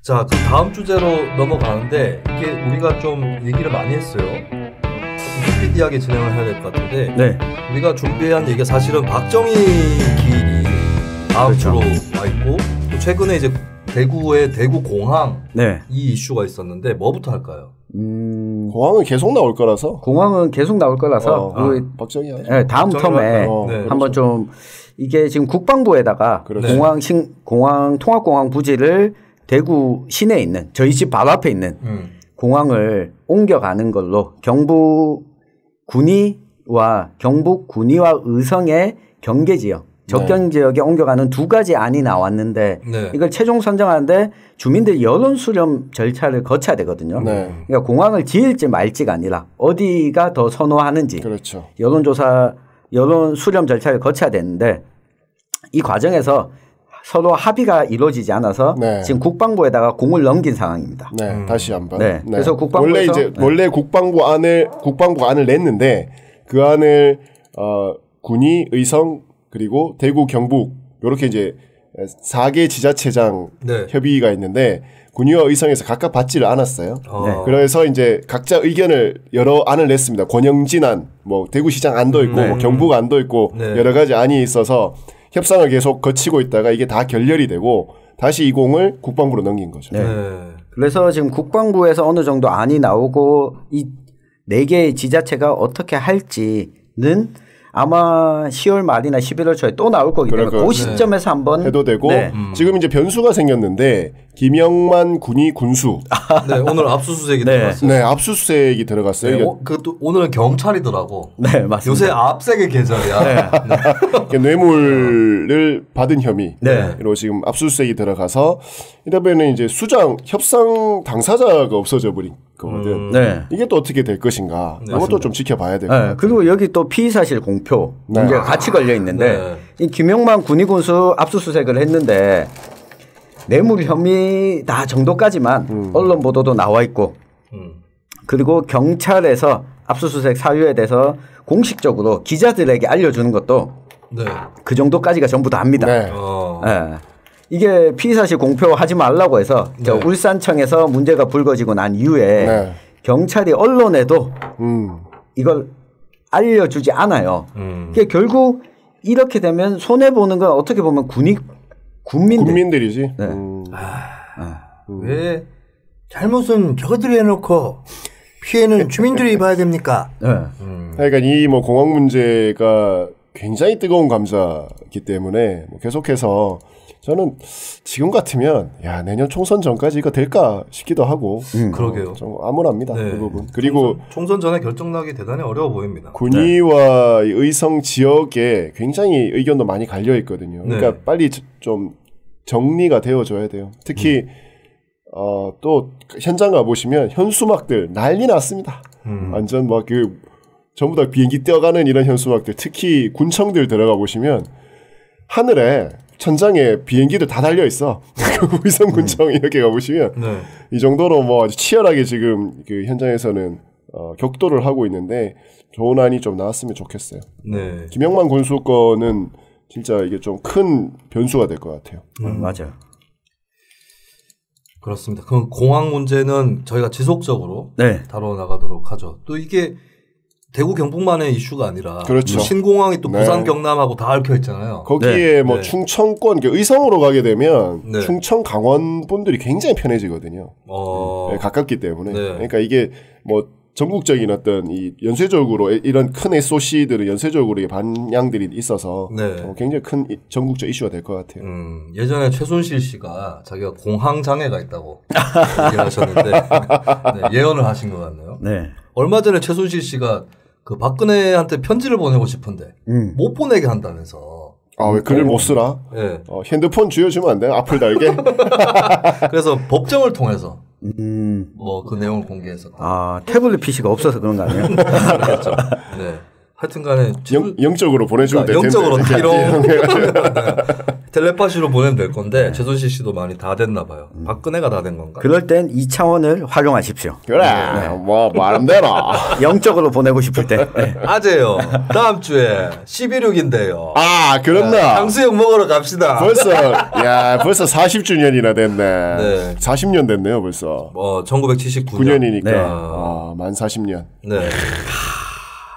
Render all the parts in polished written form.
자, 그럼 다음 주제로 넘어가는데 이게 우리가 좀 얘기를 많이 했어요. 스피디하게 진행을 해야 될 것 같은데 네. 우리가 준비한 얘기가 사실은 박정희 기일이 다음 그렇죠. 주로 와 있고 또 최근에 이제 대구의 대구공항 네. 이 이슈가 있었는데 뭐부터 할까요? 공항은 계속 나올 거라서. 공항은 계속 나올 거라서 박정희 하죠. 네, 다음 텀에 네, 한번 좀 이게 지금 국방부에다가 그렇죠. 공항 통합공항 부지를 대구 시내에 있는 저희 집 바로 앞에 있는 공항을 옮겨가는 걸로 경북 군위와 의성의 경계 지역 접경 지역에 옮겨가는 두 가지 안이 나왔는데 네. 이걸 최종 선정하는데 주민들 여론 수렴 절차를 거쳐야 되거든요. 네. 그러니까 공항을 지을지 말지가 아니라 어디가 더 선호하는지 그렇죠. 여론 수렴 절차를 거쳐야 되는데 이 과정에서 서로 합의가 이루어지지 않아서 네. 지금 국방부에다가 공을 넘긴 상황입니다. 네, 다시 한번. 네. 그래서 국방부에서 원래 국방부가 안을 냈는데 그 안을 군위, 의성 그리고 대구, 경북 이렇게 이제 4개 지자체장 네. 협의가 있는데 군위와 의성에서 각각 받지를 않았어요. 네. 그래서 이제 각자 의견을 여러 안을 냈습니다. 권영진 안, 뭐 대구시장 안도 있고 네. 뭐 경북 안도 있고 네. 여러 가지 안이 있어서 협상을 계속 거치고 있다가 이게 다 결렬이 되고 다시 이 공을 국방부로 넘긴 거죠. 네. 그래서 지금 국방부에서 어느 정도 안이 나오고 이 4개의 지자체가 어떻게 할지는 아마 10월 말이나 11월 초에 또 나올 거기 때문에 그 시점에서 한번 해도 되고 네. 지금 이제 변수가 생겼는데 김영만 군이 군수 네, 오늘 압수수색이 네. 들어갔어요. 네, 압수수색이 들어갔어요. 네, 그것도 오늘은 경찰이더라고. 네, 맞습니다. 요새 압색의 계절이야. 이게 뇌물을 받은 혐의로 네. 지금 압수수색이 들어가서 이러면은 이제 수장 당사자가 없어져 버린 거거든. 네. 이게 또 어떻게 될 것인가? 이것도 좀 지켜봐야 될 것 같아요. 그리고 여기 또 피의사실 공표 문제가 같이 걸려 있는데 네. 이 김영만 군의군수 압수수색을 했는데 뇌물 혐의다 정도까지만 언론 보도도 나와 있고 그리고 경찰에서 압수수색 사유에 대해서 공식적으로 기자들에게 알려주는 것도 네. 그 정도까지가 전부 다 합니다. 네. 네. 이게 피의사실 공표하지 말라고 해서 저 울산청에서 문제가 불거지고 난 이후에 경찰이 언론에도 이걸 알려주지 않아요. 이게 결국 이렇게 되면 손해보는 건 어떻게 보면 군민들이지. 네. 왜 잘못은 저들이 해놓고 피해는 주민들이 봐야 됩니까? 네. 그러니까 이 뭐 공항 문제가 굉장히 뜨거운 감자이기 때문에 뭐 계속해서 저는 지금 같으면 야 내년 총선 전까지 이거 될까 싶기도 하고 그러게요. 좀 암울합니다. 네. 그 부분. 그리고 총선 전에 결정나기 대단히 어려워 보입니다. 군위와 의성 지역에 굉장히 의견도 많이 갈려 있거든요. 그러니까 네. 빨리 좀 정리가 되어줘야 돼요. 특히 또 현장 가 보시면 현수막들 난리 났습니다. 완전 막 그 전부 다 비행기 뛰어가는 이런 현수막들, 특히 군청들 들어가 보시면 하늘에 천장에 비행기들 다 달려 있어. 의성군청 이렇게 가보시면 네. 이 정도로 뭐 아주 치열하게 지금 그 현장에서는 격돌을 하고 있는데 좋은 안이 좀 나왔으면 좋겠어요. 네. 김영만 군수 건은 진짜 이게 좀 큰 변수가 될 것 같아요. 맞아요. 그렇습니다. 그럼 공항 문제는 저희가 지속적으로 네. 다뤄나가도록 하죠. 또 이게 대구 경북만의 이슈가 아니라 그렇죠. 신공항이 또 네. 부산 경남하고 다 얽혀 있잖아요. 거기에 뭐 네. 충청권, 의성으로 가게 되면 네. 충청 강원 분들이 굉장히 편해지거든요. 네, 가깝기 때문에. 네. 그러니까 이게 뭐 전국적인 어떤 이 연쇄적으로 이런 큰 SOC들은 연쇄적으로 이 반향들이 있어서 네. 굉장히 큰 전국적 이슈가 될 것 같아요. 예전에 최순실 씨가 자기가 공항 장애가 있다고 얘기하셨는데 네, 예언을 하신 것 같네요. 네. 얼마 전에 최순실 씨가 그 박근혜한테 편지를 보내고 싶은데 못 보내게 한다면서. 아, 왜 글을 못 쓰라? 네. 핸드폰 쥐어주면 안 돼? 앞을 달게? 그래서 법정을 통해서 뭐 그 내용을 공개했었다. 아, 태블릿 PC가 없어서 그런 거 아니에요? 그렇죠. 네. 하여튼간에 영적으로 보내주면 될 텐데. 영적으로 이런 텔레파시로 보내면 될 건데 최순실 씨도 많이 다 됐나 봐요. 박근혜가 다 된 건가? 그럴 땐 이 차원을 활용하십시오. 그래. 뭐 마음대로. 영적으로 보내고 싶을 때. 네. 아재요. 다음 주에 11.6인데요. 아, 그렇나. 탕수육 먹으러 갑시다. 벌써 40주년이나 됐네. 네. 40년 됐네요, 벌써. 1979년. 9년이니까. 네. 만 40년. 네.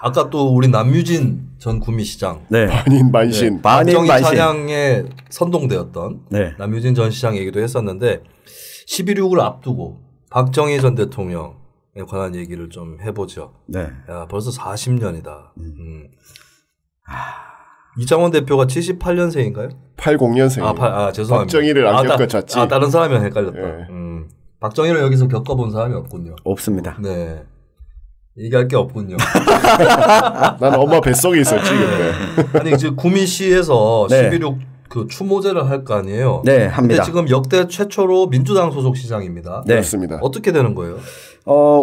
아까 또 우리 남유진 전 구미시장. 네. 만신. 박정희 만신. 찬양에 선동되었던 네. 남유진 전 시장 얘기도 했었는데 11.6을 앞두고 박정희 전 대통령에 관한 얘기를 좀 해보죠. 네. 야, 벌써 40년이다. 이창원 대표가 78년생인가요? 80년생. 죄송합니다. 박정희를 안 겪었지. 다른 사람이랑 헷갈렸다. 네. 박정희를 여기서 겪어본 사람이 없군요. 없습니다. 네. 얘기할 게 없군요. 나는 엄마 뱃속에 있었지, 그때. 아니, 이제 구미시에서 네. 11.6 그 추모제를 할 거 아니에요? 네, 합니다. 근데 지금 역대 최초로 민주당 소속 시장입니다. 네. 그렇습니다. 어떻게 되는 거예요?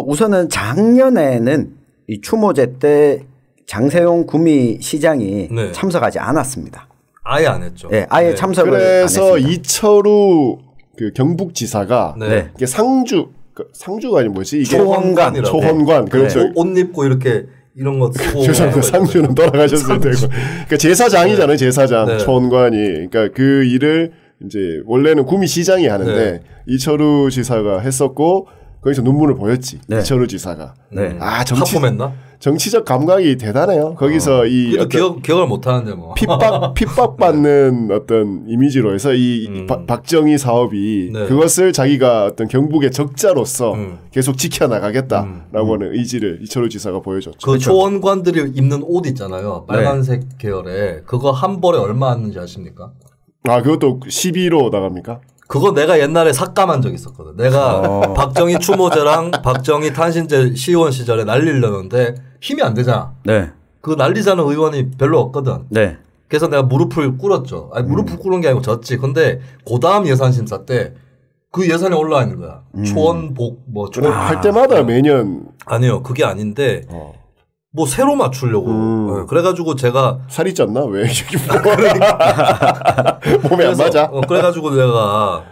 우선은 작년에는 이 추모제 때 장세용 구미시장이 네. 참석하지 않았습니다. 아예 안 했죠. 네, 아예 네. 참석을 안 그래서 했습니다. 이철우 그 경북지사가 네. 이게 상주가 아니 뭐지? 이게 초원관. 초원관. 그렇죠. 네. 옷 입고 이렇게 이런 거 쓰고. 죄송합니다. 상주는 돌아가셨을 테고. 그러니까 제사장이잖아요. 제사장. 네. 초원관이. 그러니까 그 일을 이제 원래는 구미시장이 하는데 네. 이철우 지사가 했었고 거기서 눈물을 보였지. 네. 이철우 지사가. 네. 하품했나? 정치적 감각이 대단해요. 거기서 이 그래도 기억을 못 하는데 뭐. 핍박받는 어떤 이미지로 해서 이 박정희 사업이 네. 그것을 자기가 어떤 경북의 적자로서 계속 지켜나가겠다라고 하는 의지를 이철우 지사가 보여줬죠. 그 초원관들이 입는 옷 있잖아요. 빨간색 계열의 그거 한 벌에 얼마 하는지 아십니까? 그것도 12로 나갑니까? 그거 내가 옛날에 삭감한 적 있었거든. 내가 박정희 추모제랑 박정희 탄신제 시의원 시절에 날리려는데 힘이 안 되잖아. 네. 그 날리자는 의원이 별로 없거든. 네. 그래서 내가 무릎을 꿇었죠. 아니 무릎을 꿇은 게 아니고 졌지. 근데 그 다음 예산 심사 때 그 예산이 올라와 있는 거야. 초원복 뭐 할 때마다 매년 아니요. 그게 아닌데 뭐 새로 맞추려고. 네, 그래가지고 제가 살이 쪘나? 왜 몸에 안 맞아? 그래가지고 내가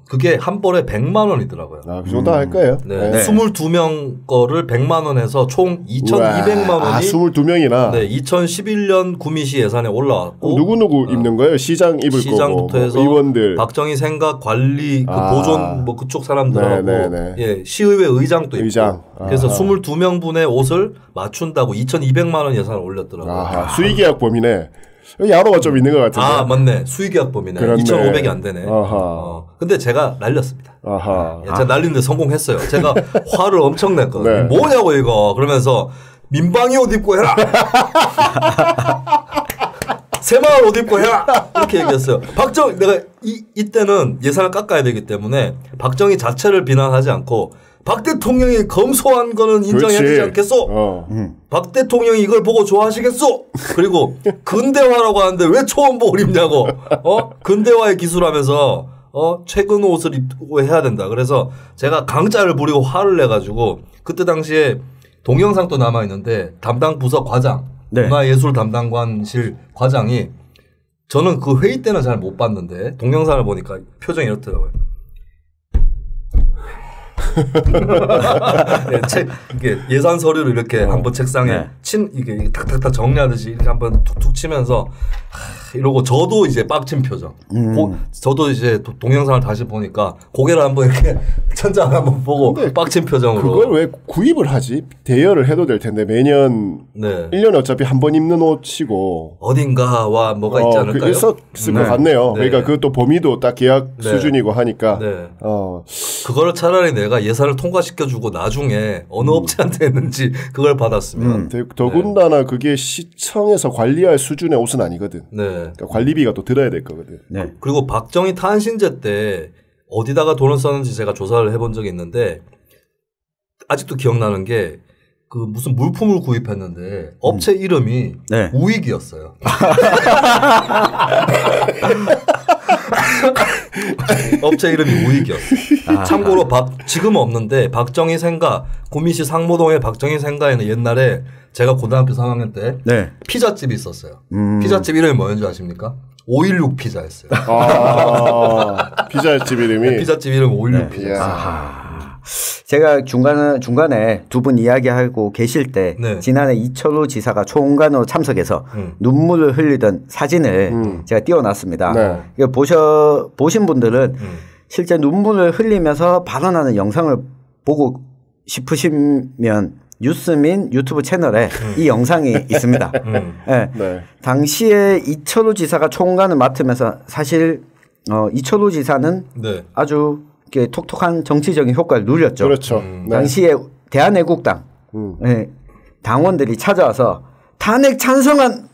그게 한 벌에 100만 원이더라고요. 그 정도 할 거예요. 네. 네. 22명 거를 100만 원에서 총 2,200만 원이 22명이나. 네, 2011년 구미시 예산에 올라왔고 누구 입는 거예요? 시장 입을 시장부터 거고 해서 의원들 박정희 생각 관리 그 보존 뭐 그쪽 사람들하고 네. 예, 시의회 의장도 있고 의장. 그래서 22명분의 옷을 맞춘다고 2,200만 원 예산을 올렸더라고요. 수의계약 범위네. 야로가 좀 있는 것 같은데. 맞네. 수의계약 범위네. 2,500이 안 되네. 근데 제가 날렸습니다. 제가 날리는데 성공했어요. 제가 화를 엄청 냈거든요. 네. 뭐냐고 이거. 그러면서 민방위 옷 입고 해라. 새마을 옷 입고 해라. 이렇게 얘기했어요. 내가 이때는 예산을 깎아야 되기 때문에 박정희 자체를 비난하지 않고 박 대통령이 검소한 거는 인정해야 되지 않겠소? 박 대통령이 이걸 보고 좋아하시겠소? 그리고 근대화라고 하는데 왜 초원복을 입냐고? 근대화의 기술하면서 최근 옷을 입고 해야 된다. 그래서 제가 강짜를 부리고 화를 내가지고 그때 당시에 동영상도 남아 있는데 담당 부서 과장, 네. 문화예술 담당관실 과장이 저는 그 회의 때는 잘 못 봤는데 동영상을 보니까 표정이 이렇더라고요. 네, 이게 예산 서류를 이렇게 한번 책상에 이게 탁탁탁 정리하듯이 이렇게 한번 툭툭 치면서 이러고 저도 이제 빡친 표정. 저도 이제 동영상을 다시 보니까 고개를 한번 이렇게 천장을 한번 보고 빡친 표정으로. 그걸 왜 구입을 하지? 대여를 해도 될 텐데 매년 1년에 어차피 한 번 입는 옷이고 어딘가와 뭐가 있지 않을까요? 있었을 것 같네요. 그러니까 그것도 범위도 딱 계약 수준이고 하니까. 그거를 차라리 내가 예산을 통과시켜주고 나중에 어느 업체한테 했는지 그걸 받았으면. 더군다나 그게 시청에서 관리할 수준의 옷은 아니거든. 그러니까 관리비가 또 들어야 될 거거든. 그리고 박정희 탄신제 때 어디다가 돈을 썼는지 제가 조사를 해본 적이 있는데 아직도 기억나는 게 그 무슨 물품을 구입했는데 업체 이름이 우익이었어요. 업체 이름이 우익이었어요. 참고로 지금은 없는데 박정희 생가 구미시 상모동의 박정희 생가에는 옛날에 제가 고등학교 3학년 때 피자집이 있었어요. 피자집 이름이 뭐였는지 아십니까? 516 피자였어요. 피자집 이름이 피자집 이름 516 네. 피자. 제가 중간에 두 분 이야기하고 계실 때 네. 지난해 이철우 지사가 총괄으로 참석해서 눈물을 흘리던 사진을 제가 띄워놨습니다. 네. 이거 보신 분들은 실제 눈물을 흘리면서 발언하는 영상을 보고 싶으시면 뉴스민 유튜브 채널에 이 영상이 있습니다. 네. 네. 당시에 이철우 지사가 총괄을 맡으면서 사실 이철우 지사는 네. 아주 이렇게 톡톡한 정치적인 효과를 누렸죠. 그렇죠. 네. 당시에 대한애국당 네, 당원들이 찾아와서 탄핵 찬성한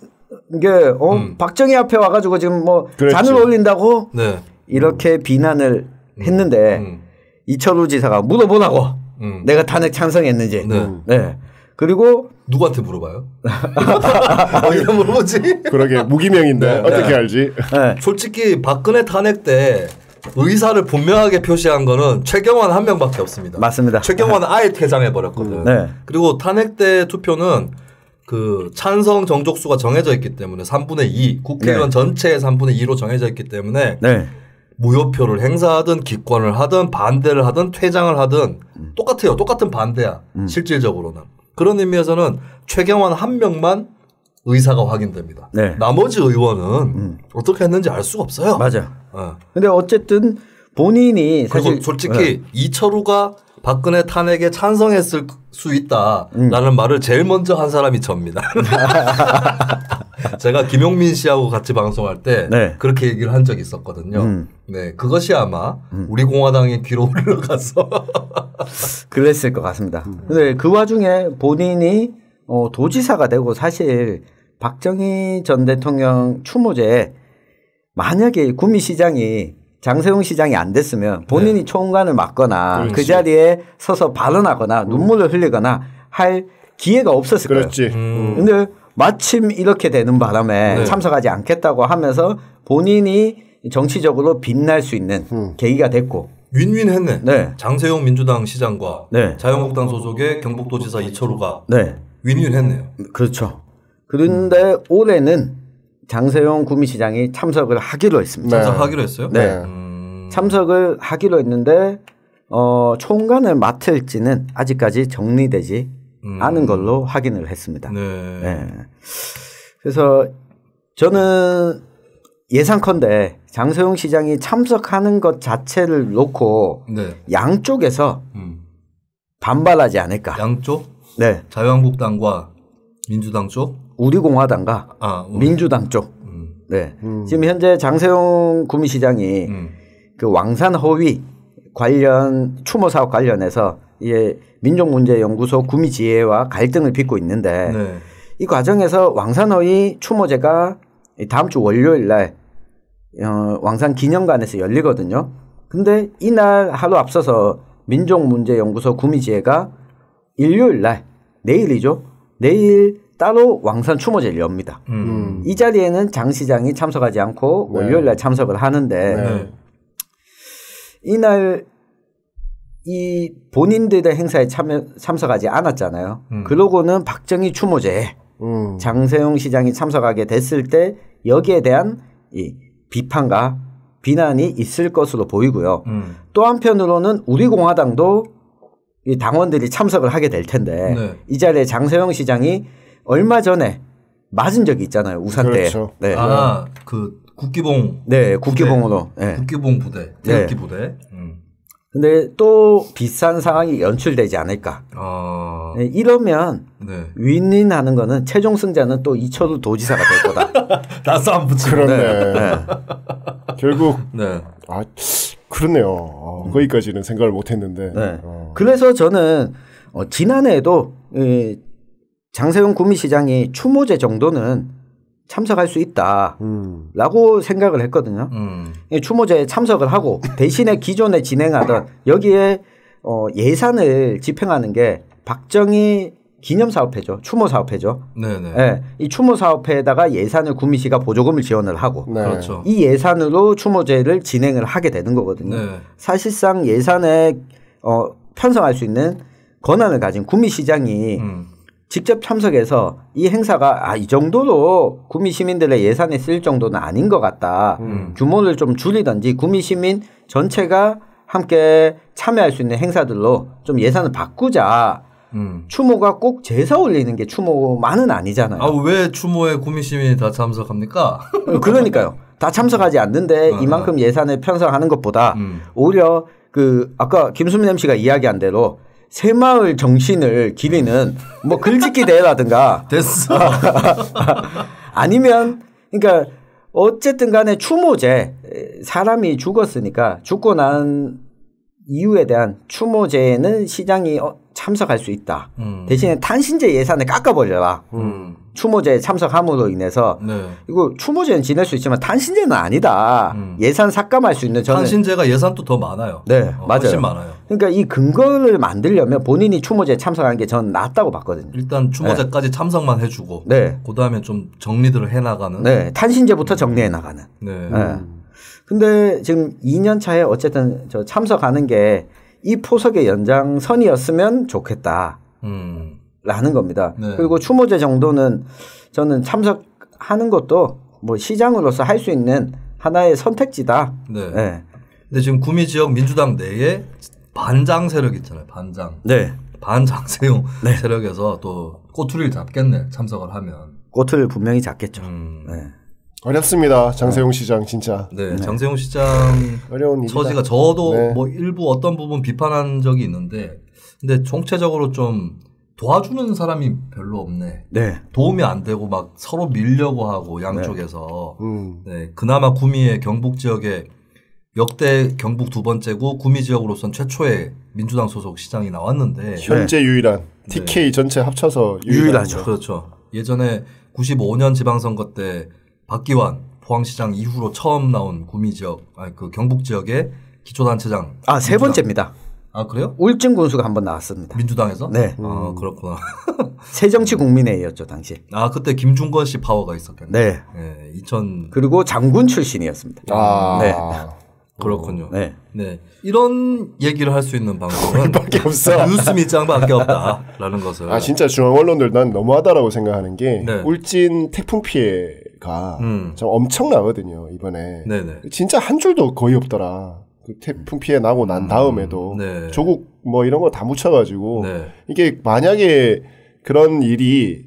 게 박정희 앞에 와가지고 지금 뭐 그랬지. 잔을 올린다고 네. 이렇게 비난을 했는데 이철우 지사가 물어보라고 내가 탄핵 찬성했는지. 네. 네. 그리고 누구한테 물어봐요? 어디다 물어보지? 그러게 무기명인데 네. 어떻게 네. 알지? 네. 솔직히 박근혜 탄핵 때 의사를 분명하게 표시한 거는 최경환 한 명밖에 없습니다. 맞습니다. 최경환은 아예 퇴장해 버렸거든. 네. 그리고 탄핵 때 투표는 그 찬성 정족수가 정해져 있기 때문에 3분의 2 국회의원 네. 전체의 3분의 2로 정해져 있기 때문에 네. 무효표를 행사하든 기권을 하든 반대를 하든 퇴장을 하든 똑같아요. 똑같은 반대야. 실질적으로는. 그런 의미에서는 최경환 한 명만 의사가 확인됩니다. 네. 나머지 의원은 어떻게 했는지 알 수가 없어요. 맞아요. 어. 근데 어쨌든 본인이 그리고 사실 솔직히 이철우가 박근혜 탄핵에 찬성했을 수 있다라는 말을 제일 먼저 한 사람이 접니다. 제가 김용민 씨하고 같이 방송할 때 네. 그렇게 얘기를 한 적이 있었거든요. 네, 그것이 아마 우리 공화당의 귀로 흘러가서 그랬을 것 같습니다. 근데 그 와중에 본인이 도지사가 되고 사실 박정희 전 대통령 추모제에 만약에 구미시장이 장세웅 시장이 안 됐으면 본인이 총괄을 맡거나 그렇지. 그 자리에 서서 발언하거나 눈물을 흘리거나 할 기회가 없었을 그렇지. 거예요. 근데 마침 이렇게 되는 바람에 네. 참석하지 않겠다고 하면서 본인이 정치적으로 빛날 수 있는 계기가 됐고 윈윈했네. 네. 장세용 민주당 시장과 네. 자유한국당 소속의 경북도지사 이철우가 네. 윈윈했네요. 그렇죠. 그런데 올해는 장세용 구미시장이 참석을 하기로 했습니다. 네. 참석하기로 했어요? 네. 참석을 하기로 했는데 총괄을 맡을지는 아직까지 정리되지 않은 걸로 확인을 했습니다. 네. 네. 그래서 저는 예상컨대 장세용 시장이 참석하는 것 자체를 놓고 네. 양쪽에서 반발하지 않을까. 양쪽? 네. 자유한국당과 민주당 쪽? 우리 공화당과 민주당 쪽. 네. 지금 현재 장세용 구미시장이 그 왕산 허위 관련 추모 사업 관련해서 이제 민족문제연구소 구미지회와 갈등을 빚고 있는데 네. 이 과정에서 왕산 허위 추모제가 다음 주 월요일 날 왕산 기념관에서 열리거든요. 근데 이날 하루 앞서서 민족문제연구소 구미지회가 일요일 날 내일이죠. 내일 따로 왕산 추모제를 엽니다. 이 자리에는 장 시장이 참석하지 않고 네. 월요일 날 참석을 하는데 네. 이날 이 본인들의 행사에 참석하지 않았잖아요. 그러고는 박정희 추모제에 장세용 시장이 참석하게 됐을 때 여기에 대한 이 비판과 비난이 있을 것으로 보이고요. 또 한편으로는 우리 공화당도 이 당원들이 참석을 하게 될 텐데 네. 이 자리에 장세용 시장이 얼마 전에 맞은 적이 있잖아요. 우산 그렇죠. 때. 네. 그 국기봉. 네, 국기봉으로. 네. 국기봉 부대. 태극기 부대. 근데 또 비슷한 상황이 연출되지 않을까. 네, 이러면 네. 윈윈하는 거는 최종 승자는 또 이철우 도지사가 될 거다. 다 싸움 붙이고. 그렇네. 네. 결국 네. 그렇네요. 거기까지는 생각을 못했는데. 네. 그래서 저는 지난해에도 장세용 구미시장이 추모제 정도는 참석할 수 있다라고 생각을 했거든요. 추모제에 참석을 하고 대신에 기존에 진행하던 여기에 예산을 집행하는 게 박정희 기념사업회죠. 추모사업회죠. 네네. 네. 이 추모사업회에다가 예산을 구미시가 보조금을 지원을 하고 네. 그렇죠. 이 예산으로 추모제를 진행을 하게 되는 거거든요. 네. 사실상 예산에 편성할 수 있는 권한을 가진 구미시장이 직접 참석해서 이 행사가 이 정도로 구미 시민들의 예산에 쓸 정도는 아닌 것 같다. 규모를 좀 줄이든지 구미 시민 전체가 함께 참여할 수 있는 행사들로 좀 예산을 바꾸자. 추모가 꼭 제사 올리는 게 추모만은 아니잖아요. 왜 추모에 구미 시민이 다 참석합니까? 그러니까요. 다 참석하지 않는데 이만큼 예산을 편성하는 것보다 오히려 그 아까 김수민 MC가 이야기한 대로 새마을 정신을 기리는 뭐 글짓기 대회라든가 됐어. 아니면 그러니까 어쨌든 간에 추모제 사람이 죽었으니까 죽고 난 이유에 대한 추모제에는 시장이 참석할 수 있다. 대신에 탄신제 예산을 깎아버려라. 추모제에 참석함으로 인해서 네. 이거 추모제는 지낼 수 있지만 탄신제는 아니다. 예산 삭감할 수 있는 저는 탄신제가 예산도 더 많아요. 네, 맞아요. 훨씬 많아요. 그러니까 이 근거를 만들려면 본인이 추모제에 참석하는 게 저는 낫다고 봤거든요. 일단 추모제까지 참석만 해주고 네. 그다음에 좀 정리들을 해나가는. 네, 탄신제부터 정리해 나가는. 네. 네. 근데 지금 2년 차에 어쨌든 저 참석하는 게 이 포석의 연장선이었으면 좋겠다. 라는 겁니다. 네. 그리고 추모제 정도는 저는 참석하는 것도 뭐 시장으로서 할 수 있는 하나의 선택지다. 네. 네. 근데 지금 구미 지역 민주당 내에 반장 세력 있잖아요. 반장. 네. 반장세용 세력에서 또 꼬투리를 잡겠네. 참석을 하면. 꽃을 분명히 잡겠죠. 네. 어렵습니다. 장세용 시장 진짜. 네. 장세용 시장 어려운 일이다. 처지가 저도 네. 뭐 일부 어떤 부분 비판한 적이 있는데 근데 총체적으로 좀 도와주는 사람이 별로 없네. 네. 도움이 안 되고 막 서로 밀려고 하고 양쪽에서. 네. 그나마 구미의 경북 지역에 역대 경북 두 번째고 구미 지역으로선 최초의 민주당 소속 시장이 나왔는데 현재 유일한 TK 전체 합쳐서 유일하죠. 그렇죠. 예전에 95년 지방선거 때 박기환 포항시장 이후로 처음 나온 구미 지역, 그 경북 지역의 기초단체장. 세 번째입니다. 아, 그래요? 울진 군수가 한번 나왔습니다. 민주당에서? 네. 아, 그렇구나. 새정치국민회의였죠 당시. 아, 그때 김중건 씨 파워가 있었겠네. 네. 네. 그리고 장군 출신이었습니다. 네. 그렇군요. 네. 네. 이런 얘기를 할 수 있는 방송은 밖에 없어. 뉴스 밑장밖에 없다라는 것을. 진짜 중앙 언론들 난 너무하다라고 생각하는 게 네. 울진 태풍 피해가 좀 엄청나거든요 이번에. 네네. 진짜 한 줄도 거의 없더라. 그 태풍 피해 나고 난 다음에도 네. 조국 뭐 이런 거 다 묻혀가지고 네. 이게 만약에 그런 일이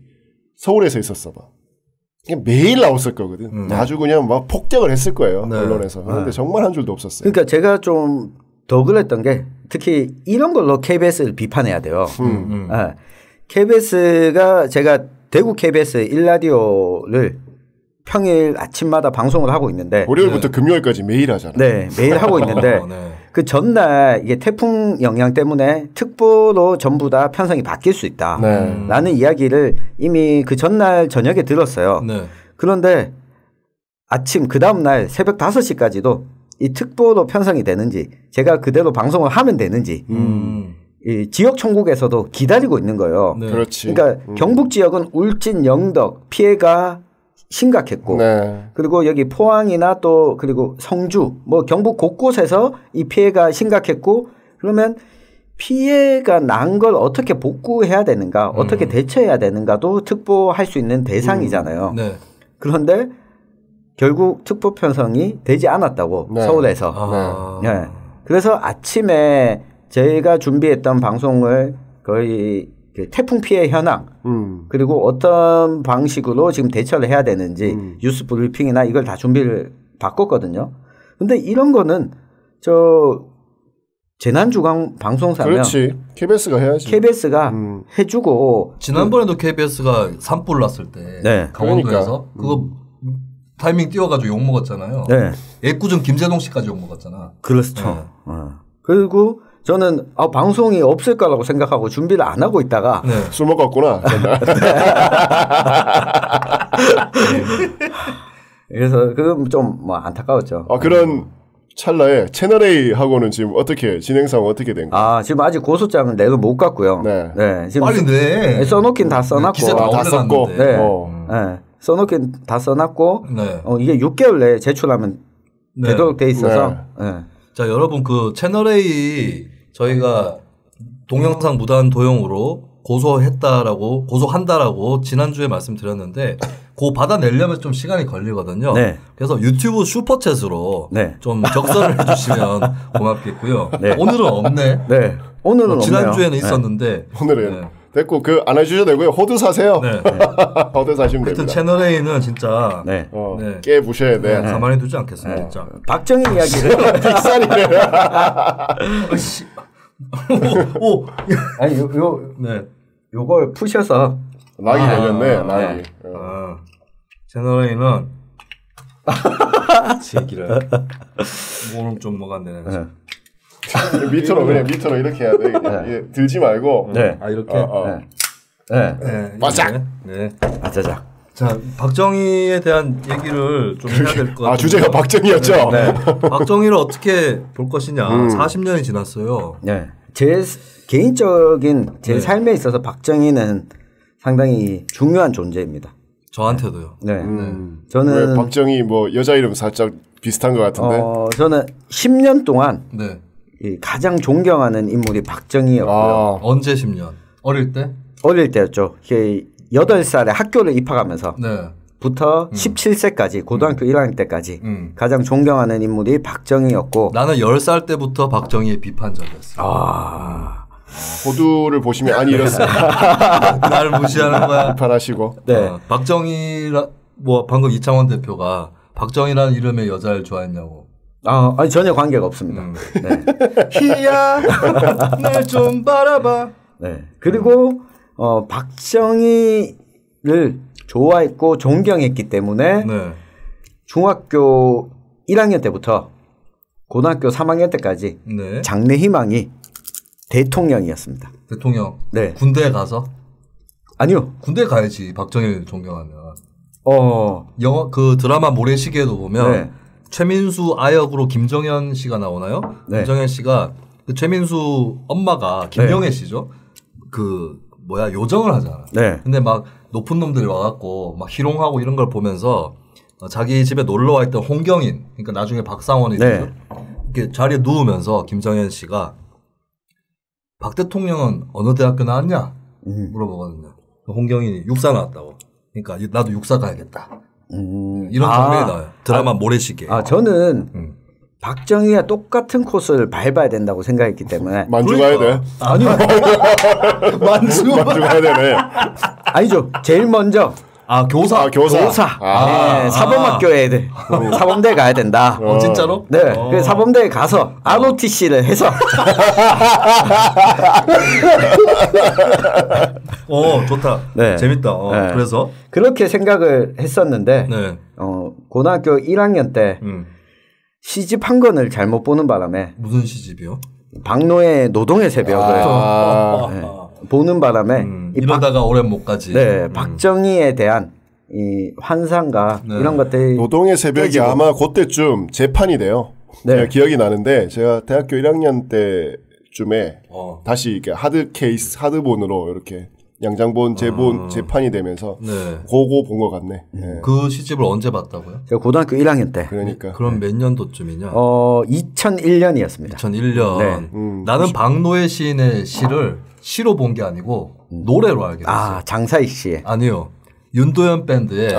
서울에서 있었어 봐. 그냥 매일 나왔을 거거든. 아주 그냥 막 폭격을 했을 거예요 네. 언론에서. 그런데 정말 한 줄도 없었어요. 그러니까 제가 좀 더 그랬던 게 특히 이런 걸로 KBS를 비판해야 돼요. KBS가 제가 대구 KBS 1라디오를 평일 아침마다 방송을 하고 있는데 월요일부터 금요일까지 매일 하잖아. 네, 매일 하고 있는데 네. 그 전날 이게 태풍 영향 때문에 특보로 전부 다 편성이 바뀔 수 있다라는 이야기를 이미 그 전날 저녁에 들었어요. 네. 그런데 아침 그 다음 날 새벽 5시까지도 이 특보로 편성이 되는지 제가 그대로 방송을 하면 되는지 이 지역 총국에서도 기다리고 있는 거예요. 네. 그렇지. 그러니까 경북 지역은 울진, 영덕 피해가 심각했고 그리고 여기 포항이나 또 그리고 성주 뭐 경북 곳곳에서 이 피해가 심각했고 그러면 피해가 난 걸 어떻게 복구해야 되는가 어떻게 대처해야 되는가도 특보할 수 있는 대상이잖아요. 네. 그런데 결국 특보 편성이 되지 않았다고 서울에서. 네. 그래서 아침에 저희가 준비했던 방송을 거의 그 태풍 피해 현황 그리고 어떤 방식으로 지금 대처를 해야 되는지 뉴스 브리핑이나 이걸 다 준비를 바꿨거든요. 근데 이런 거는 저 재난주간 방송사면 그렇지. KBS가 해야지. KBS가 해주고 지난번에도 KBS가 산불 났을 때 강원도에서 그거 타이밍 띄워가지고 욕 먹었잖아요. 네. 애꿎은 김재동 씨까지 욕 먹었잖아. 그렇죠. 그리고 저는 방송이 없을 거라고 생각하고 준비를 안 하고 있다가 술 먹고 왔구나. 그래서 그건 좀 뭐 안타까웠죠. 그런 찰나에 채널A 하고는 지금 어떻게 진행상 어떻게 된 거예요? 지금 아직 고소장을 내가 못 갔고요. 네. 지금 빨리 내. 써놓긴 다 써놨고. 기세 다 썼고. 네. 써놓긴 다 써놨고. 네. 이게 6개월 내에 제출하면 되도록 돼 있어서. 자, 여러분 그 채널A 저희가 동영상 무단 도용으로 고소한다라고 지난주에 말씀드렸는데 그거 받아내려면 좀 시간이 걸리거든요. 네. 그래서 유튜브 슈퍼챗으로 네. 좀 적선을 해주시면 고맙겠고요. 네. 오늘은 없네. 네. 오늘은 없네요. 지난주에는 있었는데 오늘은 네. 됐고 안 해주셔도 되고요. 호두 사세요. 네. 호두 사시면 하여튼 됩니다. 채널 A는 진짜 네. 네. 깨 부셔야 돼. 가만히 두지 않겠습니다. 진짜. 박정희 이야기를 빅산이네. 오. 아니 네. 요걸 푸셔서 낙이 되겠네. 낙이. 네. 채널 A는 제기를 오늘 좀 뭐가 안 되네. 밑으로 그냥 밑으로 이렇게 해야 돼. 이게 들지 말고. 네. 아 이렇게. 네. 네. 바짝! 네. 아자자. 자 박정희에 대한 얘기를 좀 해야 될 것 같아요. 주제가 박정희였죠. 네. 박정희를 어떻게 볼 것이냐. 40년이 지났어요. 네. 제 개인적인 제 네. 삶에 있어서 박정희는 상당히 중요한 존재입니다. 저한테도요. 네. 왜 저는 박정희 뭐 여자 이름 살짝 비슷한 것 같은데. 저는 10년 동안 네. 이 가장 존경하는 인물이 박정희였고요. 아, 언제 10년? 어릴 때? 어릴 때였죠. 8살에 학교를 입학하면서 네. 부터 17세까지 고등학교 1학년 때까지 가장 존경하는 인물이 박정희였고 나는 10살 때부터 박정희의 비판적이었어. 호두를 보시면 아니 이렇습니다. 날 무시하는 거야. 비판하시고. 네. 박정희라 뭐 방금 이창원 대표가 박정희라는 이름의 여자를 좋아했냐고. 아니 전혀 관계가 없습니다. 네. 희야 날 좀 바라봐. 네. 그리고 박정희를 좋아했고 존경했기 때문에 네. 중학교 1학년 때부터 고등학교 3학년 때까지 네. 장래희망이 대통령이었습니다. 대통령. 네. 군대에 가서 아니요. 군대 가야지 박정희를 존경하면. 영화 그 드라마 모래시계도 보면 네. 최민수 아역으로 김정현 씨가 나오나요? 네. 김정현 씨가 그 최민수 엄마가 김영애 씨죠. 그 뭐야 요정을 하잖아. 네. 근데 막 높은 놈들이 와갖고 막 희롱하고 이런 걸 보면서 자기 집에 놀러 와 있던 홍경인, 그러니까 나중에 박상원이 네. 되죠. 이렇게 자리에 누우면서 김정현 씨가 박 대통령은 어느 대학교 나왔냐 물어보거든요. 홍경인이 육사 나왔다고. 그러니까 나도 육사 가야겠다. 이런 장면이 나와요. 드라마 모래시계. 저는 박정희와 똑같은 코스를 밟아야 된다고 생각했기 때문에 만주 가야 돼. 아니요. 만주 가야 되네. 아니죠. 제일 먼저 교사. 교사. 네, 사범학교에 사범대 가야 된다. 진짜로? 네. 그 사범대에 가서 ROTC를 해서 좋다. 네. 재밌다. 네. 그래서 그렇게 생각을 했었는데 네. 고등학교 1학년 때 시집 한 권을 잘못 보는 바람에 무슨 시집이요? 박노의 노동의 새벽을 보는 바람에 이러다가 오랜 못 가지. 네, 박정희에 대한 이 환상과 이런 것들이 노동의 새벽이 깨지고. 아마 그때쯤 재판이 돼요. 네. 제가 기억이 나는데 제가 대학교 1학년 때쯤에 다시 이렇게 하드본으로 이렇게 양장본 재본 재판이 되면서 그거 본 것 같네. 네. 그 시집을 언제 봤다고요? 제가 고등학교 1학년 때 그러니까. 그럼 몇 년도쯤이냐? 2001년이었습니다. 2001년. 네. 나는 박노해 시인의 시를 시로 본 게 아니고 노래로 알게 됐어요. 장사익 씨의 아니요. 윤도현 밴드의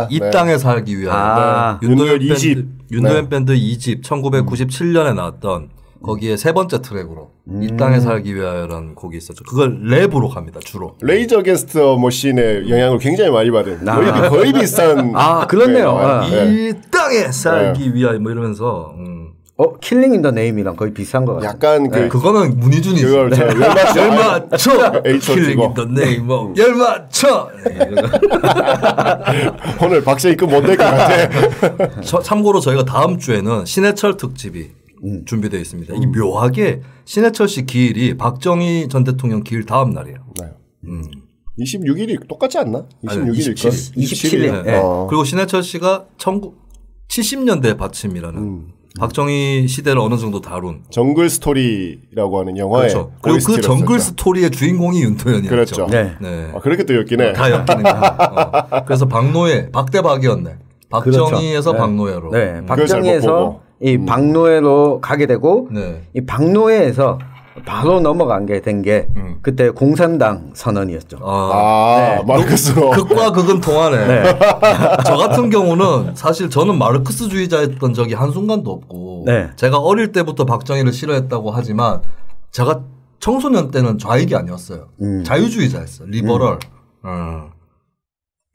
이 땅에 살기 위하여. 윤도현 2집. 윤도현 밴드 2집 1997년에 나왔던 거기에 세 번째 트랙으로 이 땅에 살기 위하여라는 곡이 있었죠. 그걸 랩으로 갑니다. 주로. 레이저 게스트 머신의 영향을 굉장히 많이 받은 거의 비슷한. 그렇네요. 이 땅에 살기 위하여 뭐 이러면서. 킬링 인 더 네임이랑 거의 비슷한 것 같아요. 약간 그거는 문희준이죠. 그걸 열맞춰 H 킬링 인 더 네임 열맞춰. 오늘 박세희급 못 될 것 같아. 참고로 저희가 다음 주에는 신해철 특집이 준비되어 있습니다. 이게 묘하게 신해철 씨 기일이 박정희 전 대통령 기일 다음 날이에요. 26일이 똑같지 않나? 26일일까? 27일. 네. 그리고 신해철 씨가 1970년대 받침이라는 박정희 시대를 어느 정도 다룬 정글 스토리라고 하는 영화에 그렇죠. 그리고 그 정글 스토리의 주인공이 윤도현이었죠. 그렇죠. 네. 그렇게 또 엮이네. 다 엮이는 거야. 그래서 박노해 박대박이었네. 박정희에서 그렇죠. 박노해로. 네. 박정희에서 이 박노해로 가게 되고 이 박노해에서 바로 넘어간 게 된 게 그때 공산당 선언이었죠. 마르크스로. 극과 극은 통하네. 네. 저 같은 경우는 사실 저는 마르크스주의자였던 적이 한순간도 없고 네. 제가 어릴 때부터 박정희를 싫어했다고 하지만 제가 청소년 때는 좌익이 아니었어요. 자유주의자였어요. 리버럴.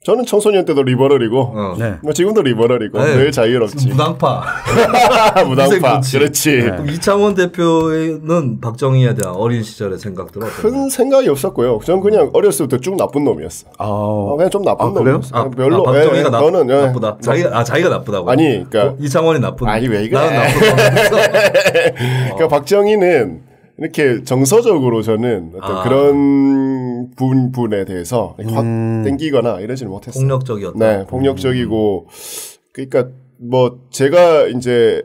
저는 청소년 때도 리버럴이고 네. 뭐 지금도 리버럴이고 네. 늘 자유롭지. 무당파. 무당파. 그렇지. 네. 그럼 이창원 대표는 박정희에 대한 어린 시절의 생각들은 어때요? 큰 생각이 없었고요. 저는 그냥 어렸을 때부터 쭉 나쁜 놈이었어. 그냥 좀 나쁜 그래요? 놈이었어. 별로. 박정희가 너는 나쁘다. 자기가 나쁘다고. 아니, 그러니까 이창원이 나쁜. 아니 왜 그래? 나는 나쁜. 그러니까 박정희는 이렇게 정서적으로 저는 어떤 그런 부분에 대해서 확 땡기거나 이러지는 못했어요. 폭력적이었다. 네, 폭력적이고 그러니까 뭐 제가 이제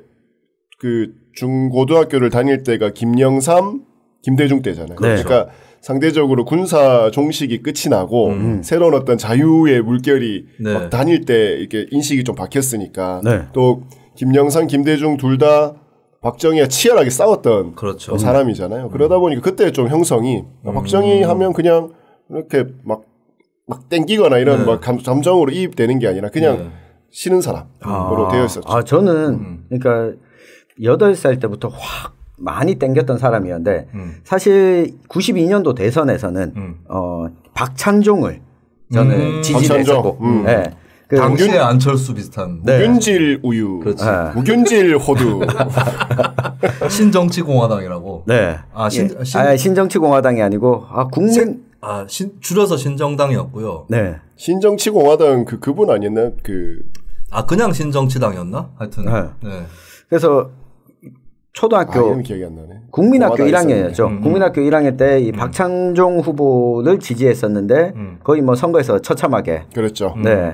그 중고등학교를 다닐 때가 김영삼, 김대중 때잖아요. 네. 그러니까 상대적으로 군사 종식이 끝이 나고 새로운 어떤 자유의 물결이 네. 막 다닐 때 이렇게 인식이 좀 바뀌었으니까 네. 또 김영삼, 김대중 둘 다 박정희가 치열하게 싸웠던 그렇죠. 사람이잖아요. 그러다 보니까 그때 좀 형성이 박정희 하면 그냥 이렇게 막 땡기거나 이런 막 감정으로 이입되는 게 아니라 그냥 싫은 사람으로 되어 있었죠. 저는 그러니까 8살 때부터 확 많이 땡겼던 사람이었는데 사실 92년도 대선에서는 박찬종을 저는 지지를 했었고 네. 그 당시의 안철수 비슷한. 네. 무균질 우유, 그렇지. 무균질 호두. 신정치공화당이라고. 네. 신정치공화당이 아니고 국민 줄여서 신정당이었고요. 네. 신정치공화당 그분 아니었나? 그냥 신정치당이었나? 하여튼. 네. 네. 그래서 초등학교 이름 기억이 안 나네. 국민학교 1학년이었죠. 국민학교 1학년 때 이 박찬종 후보를 지지했었는데 거의 뭐 선거에서 처참하게 그렇죠. 네.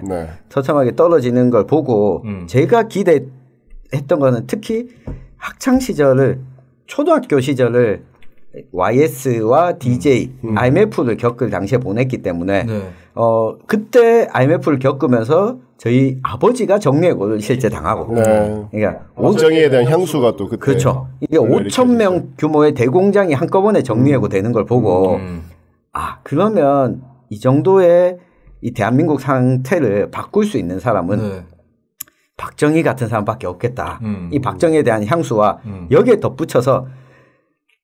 처참하게 떨어지는 걸 보고 제가 기대했던 거는 특히 학창 시절을 초등학교 시절을 YS와 DJ, IMF를 겪을 당시에 보냈기 때문에 그때 IMF를 겪으면서 저희 아버지가 정리해고를 실제 당하고 그러니까 박정희에 대한 향수가 또 그때 그렇죠. 이게 5,000명 규모의 대공장이 한꺼번에 정리해고 되는 걸 보고 그러면 이 정도의 이 대한민국 상태를 바꿀 수 있는 사람은 박정희 같은 사람밖에 없겠다. 이 박정희에 대한 향수와 여기에 덧붙여서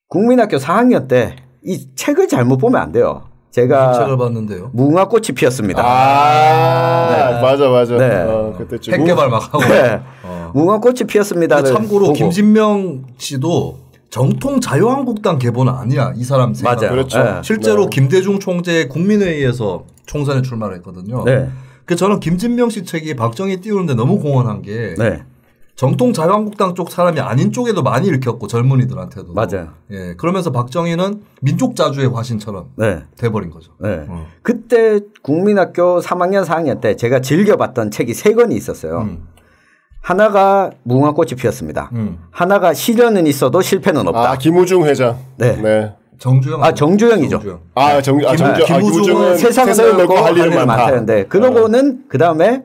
국민학교 4학년 때 이 책을 잘못 보면 안 돼요. 제가 책을 봤는데요. 무궁화꽃이 피었습니다. 맞아. 네. 그때쯤 핵개발 막 하고. 네. 무궁화꽃이 피었습니다를 참고로 보고. 김진명 씨도 정통 자유한국당 계보는 아니야. 이 사람 생각. 맞아요. 그렇죠. 네. 실제로 김대중 총재 국민회의에서 총선에 출마를 했거든요. 네. 그래서 저는 김진명 씨 책이 박정희 띄우는데 너무 공헌한 게 정통 자유한국당 쪽 사람이 아닌 쪽에도 많이 읽혔고 젊은이들한테도. 맞아요. 예. 그러면서 박정희는 민족 자주의 화신처럼 돼버린 거죠. 그때 국민학교 3학년 4학년 때 제가 즐겨봤던 책이 3권이 있었어요. 하나가 무궁화꽃이 피었습니다. 하나가 시련은 있어도 실패는 없다. 김우중 회장. 네. 정주영. 정주영이죠. 김우중은 세상을 넓고 할 일은 많다는데 그러고는 그 다음에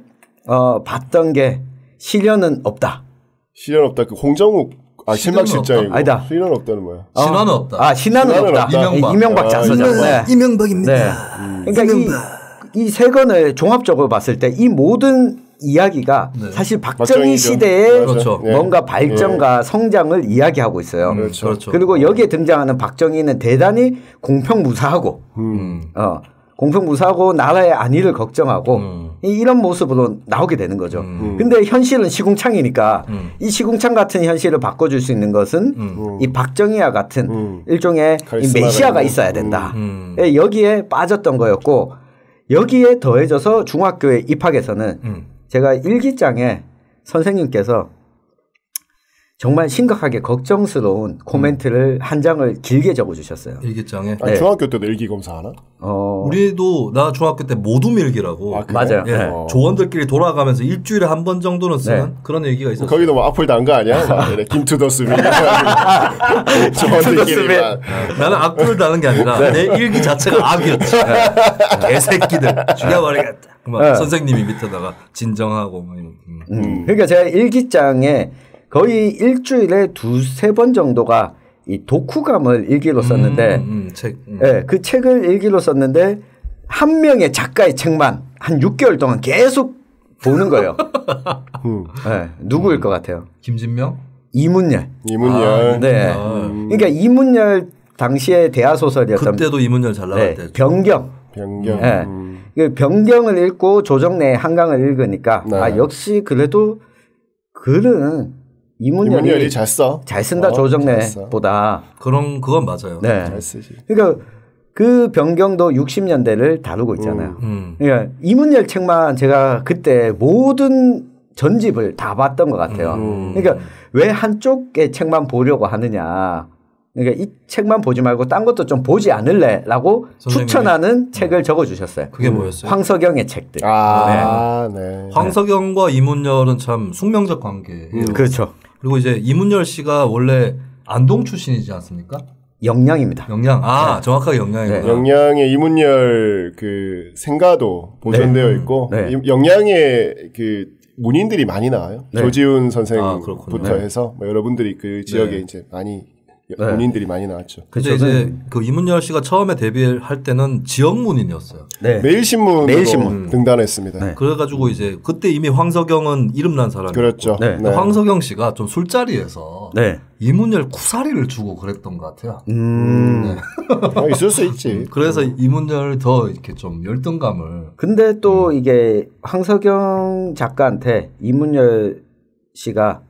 봤던 게 시련은 없다. 시련 없다. 그 홍정욱 실망실장이고. 아니다. 시련 없다는 뭐야? 신화는 없다. 신화는 없다. 이명박 작서잖아요. 이명박입니다. 그러니까 이 3권을 종합적으로 봤을 때 이 모든 이야기가 사실 박정희 시대의 뭔가 발전과 성장을 이야기하고 있어요. 그렇죠. 그리고 여기에 등장하는 박정희는 대단히 공평무사하고 공평무사하고 나라의 안위를 걱정하고 이런 모습으로 나오게 되는 거죠. 근데 현실은 시궁창이니까 이 시궁창 같은 현실을 바꿔줄 수 있는 것은 이 박정희와 같은 일종의 이 메시아가 있어야 된다. 여기에 빠졌던 거였고 여기에 더해져서 중학교에 입학해서는 제가 일기장에 선생님께서 정말 심각하게 걱정스러운 코멘트를 한 장을 길게 적어주셨어요. 일기장에? 중학교 때도 일기검사 하나? 우리도 나 중학교 때 모두밀기라고. 맞아요. 조원들끼리 돌아가면서 일주일에 한 번 정도는 쓰는 그런 얘기가 있었어요. 거기도 뭐 악플 단 거 아니야? 김투더스미. 조원들끼리만. 나는 악플을 다는 게 아니라 내 일기 자체가 악이었지. 개새끼들 죽여버리겠다. 선생님이 밑에다가 진정하고. 그러니까 제가 일기장에 거의 일주일에 2-3번 정도가 이 독후감을 일기로 썼는데 책. 네, 그 책을 일기로 썼는데 한 명의 작가의 책만 한 6개월 동안 계속 보는 거예요. 네, 누구일 것 같아요? 김진명? 이문열. 이문열. 네. 그러니까 이문열 당시의 대하 소설이었던 그때도 이문열 잘 나갈 때. 변경. 네. 변경을 읽고 조정래의 한강을 읽으니까 네. 아 역시 그래도 글은 이문열이 잘 써. 잘 쓴다 조정래보다. 그건 맞아요. 네. 잘 쓰지. 그러니까 그 변경도 60년대를 다루고 있잖아요. 그러니까 이문열 책만 제가 그때 모든 전집을 다 봤던 것 같아요. 그러니까 왜 한쪽의 책만 보려고 하느냐. 그러니까 이 책만 보지 말고 딴 것도 좀 보지 않을래라고 추천하는 책을 적어주셨어요. 그게 뭐였어요? 황석영의 책들. 네. 황석영과 이문열은 참 숙명적 관계예요. 그렇죠. 그리고 이제 이문열 씨가 원래 안동 출신이지 않습니까? 영양입니다. 영양. 정확하게 영양이구나. 영양의 이문열 그 생가도 보존되어 있고 영양의 그 문인들이 많이 나와요. 조지훈 선생부터 해서 뭐 여러분들이 그 지역에 이제 많이 문인들이 많이 나왔죠. 근데 이제 그 이문열 씨가 처음에 데뷔할 때는 지역 문인이었어요. 매일신문으로 등단했습니다. 그래가지고 이제 그때 이미 황석영은 이름난 사람이었고 그렇죠. 황석영 씨가 좀 술자리에서 이문열 쿠사리를 주고 그랬던 것 같아요. 있을 수 있지. 그래서 이문열 더 이렇게 좀 열등감을. 근데 또 이게 황석영 작가한테 이문열 씨가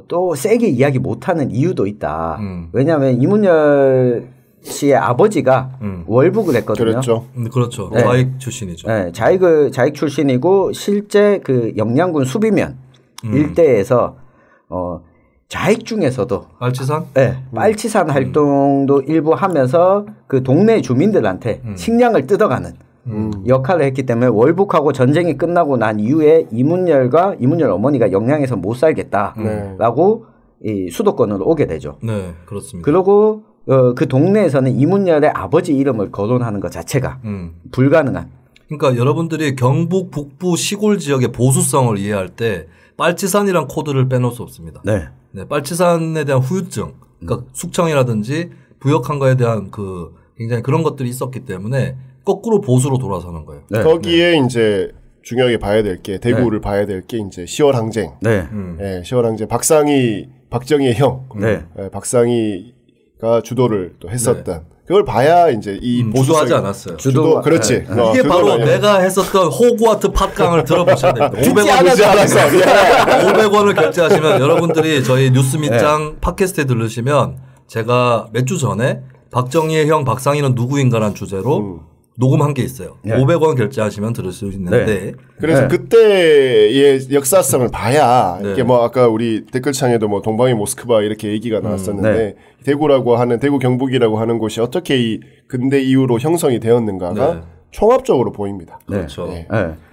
또 세게 이야기 못하는 이유도 있다. 왜냐하면 이문열 씨의 아버지가 월북을 했거든요. 그렇죠. 좌익 출신이죠. 네, 좌익 출신이고 실제 그 영양군 수비면 일대에서 좌익 중에서도 빨치산? 네, 빨치산 활동도 일부 하면서 그 동네 주민들한테 식량을 뜯어가는 역할을 했기 때문에 월북하고 전쟁이 끝나고 난 이후에 이문열과 이문열 어머니가 영양에서 못 살겠다라고 이 수도권으로 오게 되죠. 네, 그렇습니다. 그리고 그 동네에서는 이문열의 아버지 이름을 거론하는 것 자체가 불가능한. 그러니까 여러분들이 경북 북부 시골 지역의 보수성을 이해할 때 빨치산이란 코드를 빼놓을 수 없습니다. 네, 빨치산에 대한 후유증, 그러니까 숙청이라든지 부역한 거에 대한 그 굉장히 그런 것들이 있었기 때문에 거꾸로 보수로 돌아서는 거예요. 거기에 이제 중요하게 봐야 될 게 대구를 봐야 될 게 이제 10월 항쟁. 10월 항쟁 박정희의 형. 박상희가 주도를 또 했었던. 그걸 봐야 이제 이 보수하지 않았어요. 그렇지. 이게 바로 내가 했었던 호그와트 팟강을 들어보셔야 됩니다. 500원을 결제하시면 여러분들이 저희 뉴스 밑장 팟캐스트에 들으시면 제가 몇 주 전에 박정희의 형 박상희는 누구인가라는 주제로 녹음한 게 있어요. 500원 결제하시면 들을 수 있는데. 그래서 그때의 역사성을 봐야 이게 뭐 아까 우리 댓글창에도 뭐 동방의 모스크바 이렇게 얘기가 나왔었는데 대구라고 하는 대구 경북이라고 하는 곳이 어떻게 이 근대 이후로 형성이 되었는가가 총합적으로 보입니다. 그렇죠.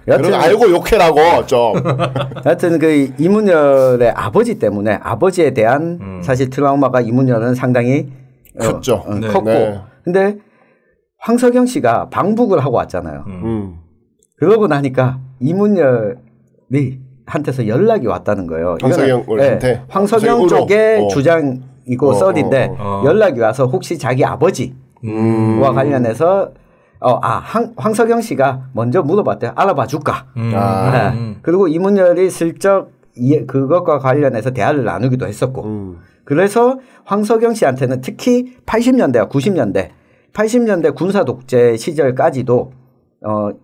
그런 알고 욕해라고 좀. 하여튼 그 이문열의 아버지 때문에 아버지에 대한 사실 트라우마가 이문열은 상당히 컸죠. 컸고. 근데 황석영 씨가 방북을 하고 왔잖아요. 그러고 나니까 이문열이 한테서 연락이 왔다는 거예요. 황석영한테? 황석영 쪽의 주장이고 썰인데 연락이 와서 혹시 자기 아버지와 관련해서 황석영 씨가 먼저 물어봤대요. 알아봐 줄까? 그리고 이문열이 슬쩍 그것과 관련해서 대화를 나누기도 했었고 그래서 황석영 씨한테는 특히 80년대와 80년대 군사 독재 시절까지도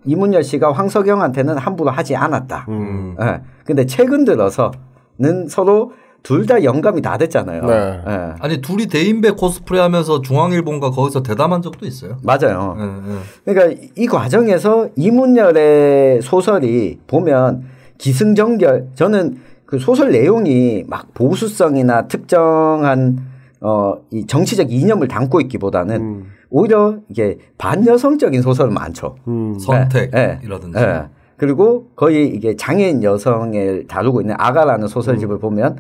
이문열 씨가 황석영한테는 함부로 하지 않았다. 근데 최근 들어서는 서로 둘 다 영감이 다 됐잖아요. 아니 둘이 대인배 코스프레 하면서 중앙일본과 거기서 대담한 적도 있어요. 맞아요. 그러니까 이 과정에서 이문열의 소설이 보면 기승전결 저는 그 소설 내용이 막 보수성이나 특정한 이 정치적 이념을 담고 있기보다는 오히려 이게 반여성적인 소설 많죠. 선택이라든지. 그리고 거의 이게 장애인 여성을 다루고 있는 아가라는 소설집을 보면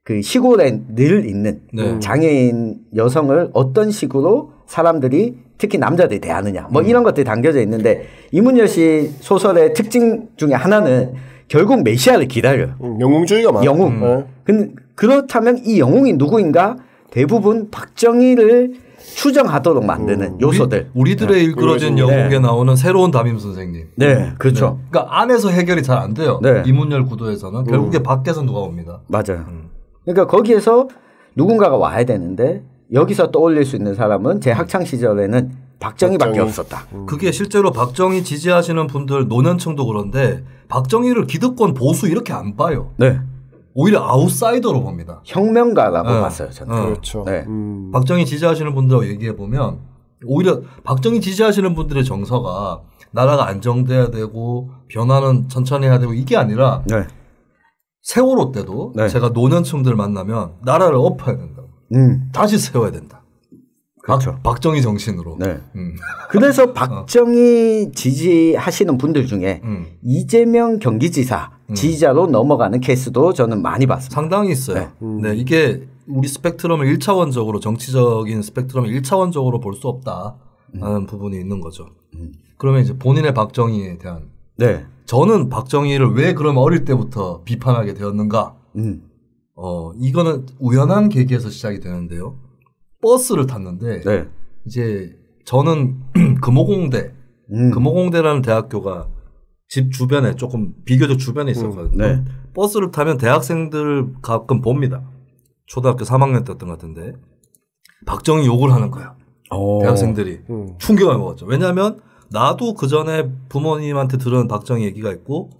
그 시골에 늘 있는 장애인 여성을 어떤 식으로 사람들이 특히 남자들이 대하느냐 뭐 이런 것들이 담겨져 있는데 이문열 씨 소설의 특징 중에 하나는 결국 메시아를 기다려요. 영웅주의가 많아요. 영웅. 근데 그렇다면 이 영웅이 누구인가 대부분 박정희를 추정하도록 만드는 요소들. 우리들의 일그러진 영국에 나오는 새로운 담임 선생님. 네, 그렇죠. 그러니까 안에서 해결이 잘 안 돼요. 네. 이문열 구도에서는 결국에 밖에서 누가 옵니다. 맞아요. 그러니까 거기에서 누군가가 와야 되는데 여기서 떠올릴 수 있는 사람은 제 학창 시절에는 박정희밖에 없었다. 그게 실제로 박정희 지지하시는 분들 노년층도 그런데 박정희를 기득권 보수 이렇게 안 봐요. 네. 오히려 아웃사이더로 봅니다. 혁명가라고 봤어요, 저는. 그렇죠. 네. 박정희 지지하시는 분들 얘기해 보면 오히려 박정희 지지하시는 분들의 정서가 나라가 안정돼야 되고 변화는 천천히 해야 되고 이게 아니라 네. 세월호 때도 네. 제가 노년층들 만나면 나라를 엎어야 된다. 다시 세워야 된다. 그렇죠. 박정희 정신으로. 네. 그래서 박정희 지지하시는 분들 중에 이재명 경기지사 지지자로 넘어가는 케이스도 저는 많이 봤습니다. 상당히 있어요. 네. 이게 우리 스펙트럼을 1차원적으로 정치적인 스펙트럼을 1차원적으로 볼 수 없다라는 부분이 있는 거죠. 그러면 이제 본인의 박정희에 대한 네. 저는 박정희를 왜 그럼 어릴 때부터 비판하게 되었는가? 이거는 우연한 계기에서 시작이 되는데요. 버스를 탔는데 네. 이제 저는 금호공대라는 대학교가 집 주변에 조금 비교적 주변에 있었거든요. 네. 버스를 타면 대학생들 가끔 봅니다. 초등학교 3학년 때였던 것 같은데 박정희 욕을 하는 거예요. 대학생들이 충격을 먹었죠. 왜냐하면 나도 그 전에 부모님한테 들은 박정희 얘기가 있고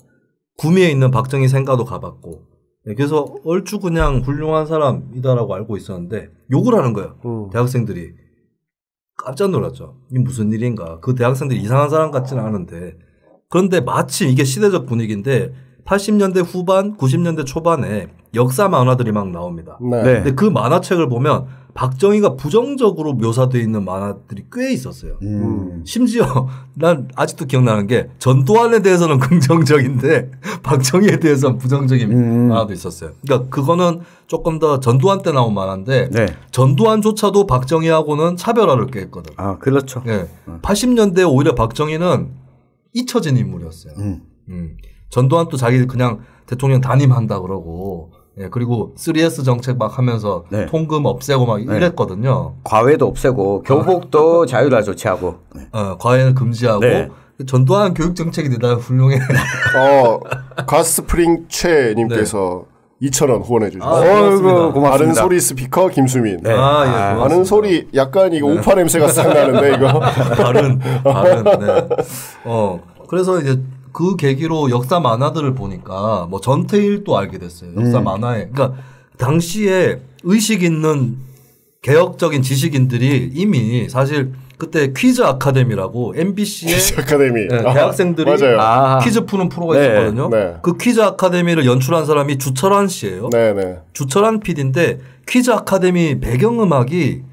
구미에 있는 박정희 생가도 가봤고 그래서 얼추 그냥 훌륭한 사람이다라고 알고 있었는데 욕을 하는 거예요. 대학생들이. 깜짝 놀랐죠. 이게 무슨 일인가. 그 대학생들이 이상한 사람 같지는 않은데 그런데 마침 이게 시대적 분위기인데 80년대 후반 90년대 초반에 역사 만화들이 막 나옵니다. 네. 근데 그 만화책을 보면 박정희가 부정적으로 묘사되어 있는 만화들이 꽤 있었어요. 심지어 난 아직도 기억나는 게 전두환에 대해서는 긍정적인데 박정희에 대해서는 부정적인 만화도 있었어요. 그러니까 그거는 조금 더 전두환 때 나온 만화인데 네. 전두환조차도 박정희하고는 차별화를 꾀했거든. 아, 그렇죠. 네. 80년대 오히려 박정희는 잊혀진 인물이었어요. 전두환도 자기 그냥 대통령 단임한다 그러고 예, 그리고 3S 정책 막 하면서 네. 통금 없애고 막 이랬거든요. 과외도 없애고 교복도 자유화 조치하고. 과외는 금지하고 네. 전두환 교육 정책이 대단히 훌륭해. 가스프링 최님께서 2,000원 후원해 주셨어요. 고맙습니다. 고맙습니다. 바른 소리 스피커 김수민. 네. 예, 고맙습니다. 바른 소리 약간 이거 우파 냄새가 싹 나는데 이거. 바른. 네. 그래서 이제 그 계기로 역사 만화들을 보니까 뭐 전태일도 알게 됐어요. 역사 만화에. 그러니까 당시에 의식 있는 개혁적인 지식인들이 이미 사실 그때 퀴즈 아카데미라고 MBC의 퀴즈 아카데미. 대학생들이 맞아요. 퀴즈 푸는 프로가 네. 있었거든요. 네. 그 퀴즈 아카데미를 연출한 사람이 주철한 씨예요. 네네. 주철한 PD인데 퀴즈 아카데미 배경음악이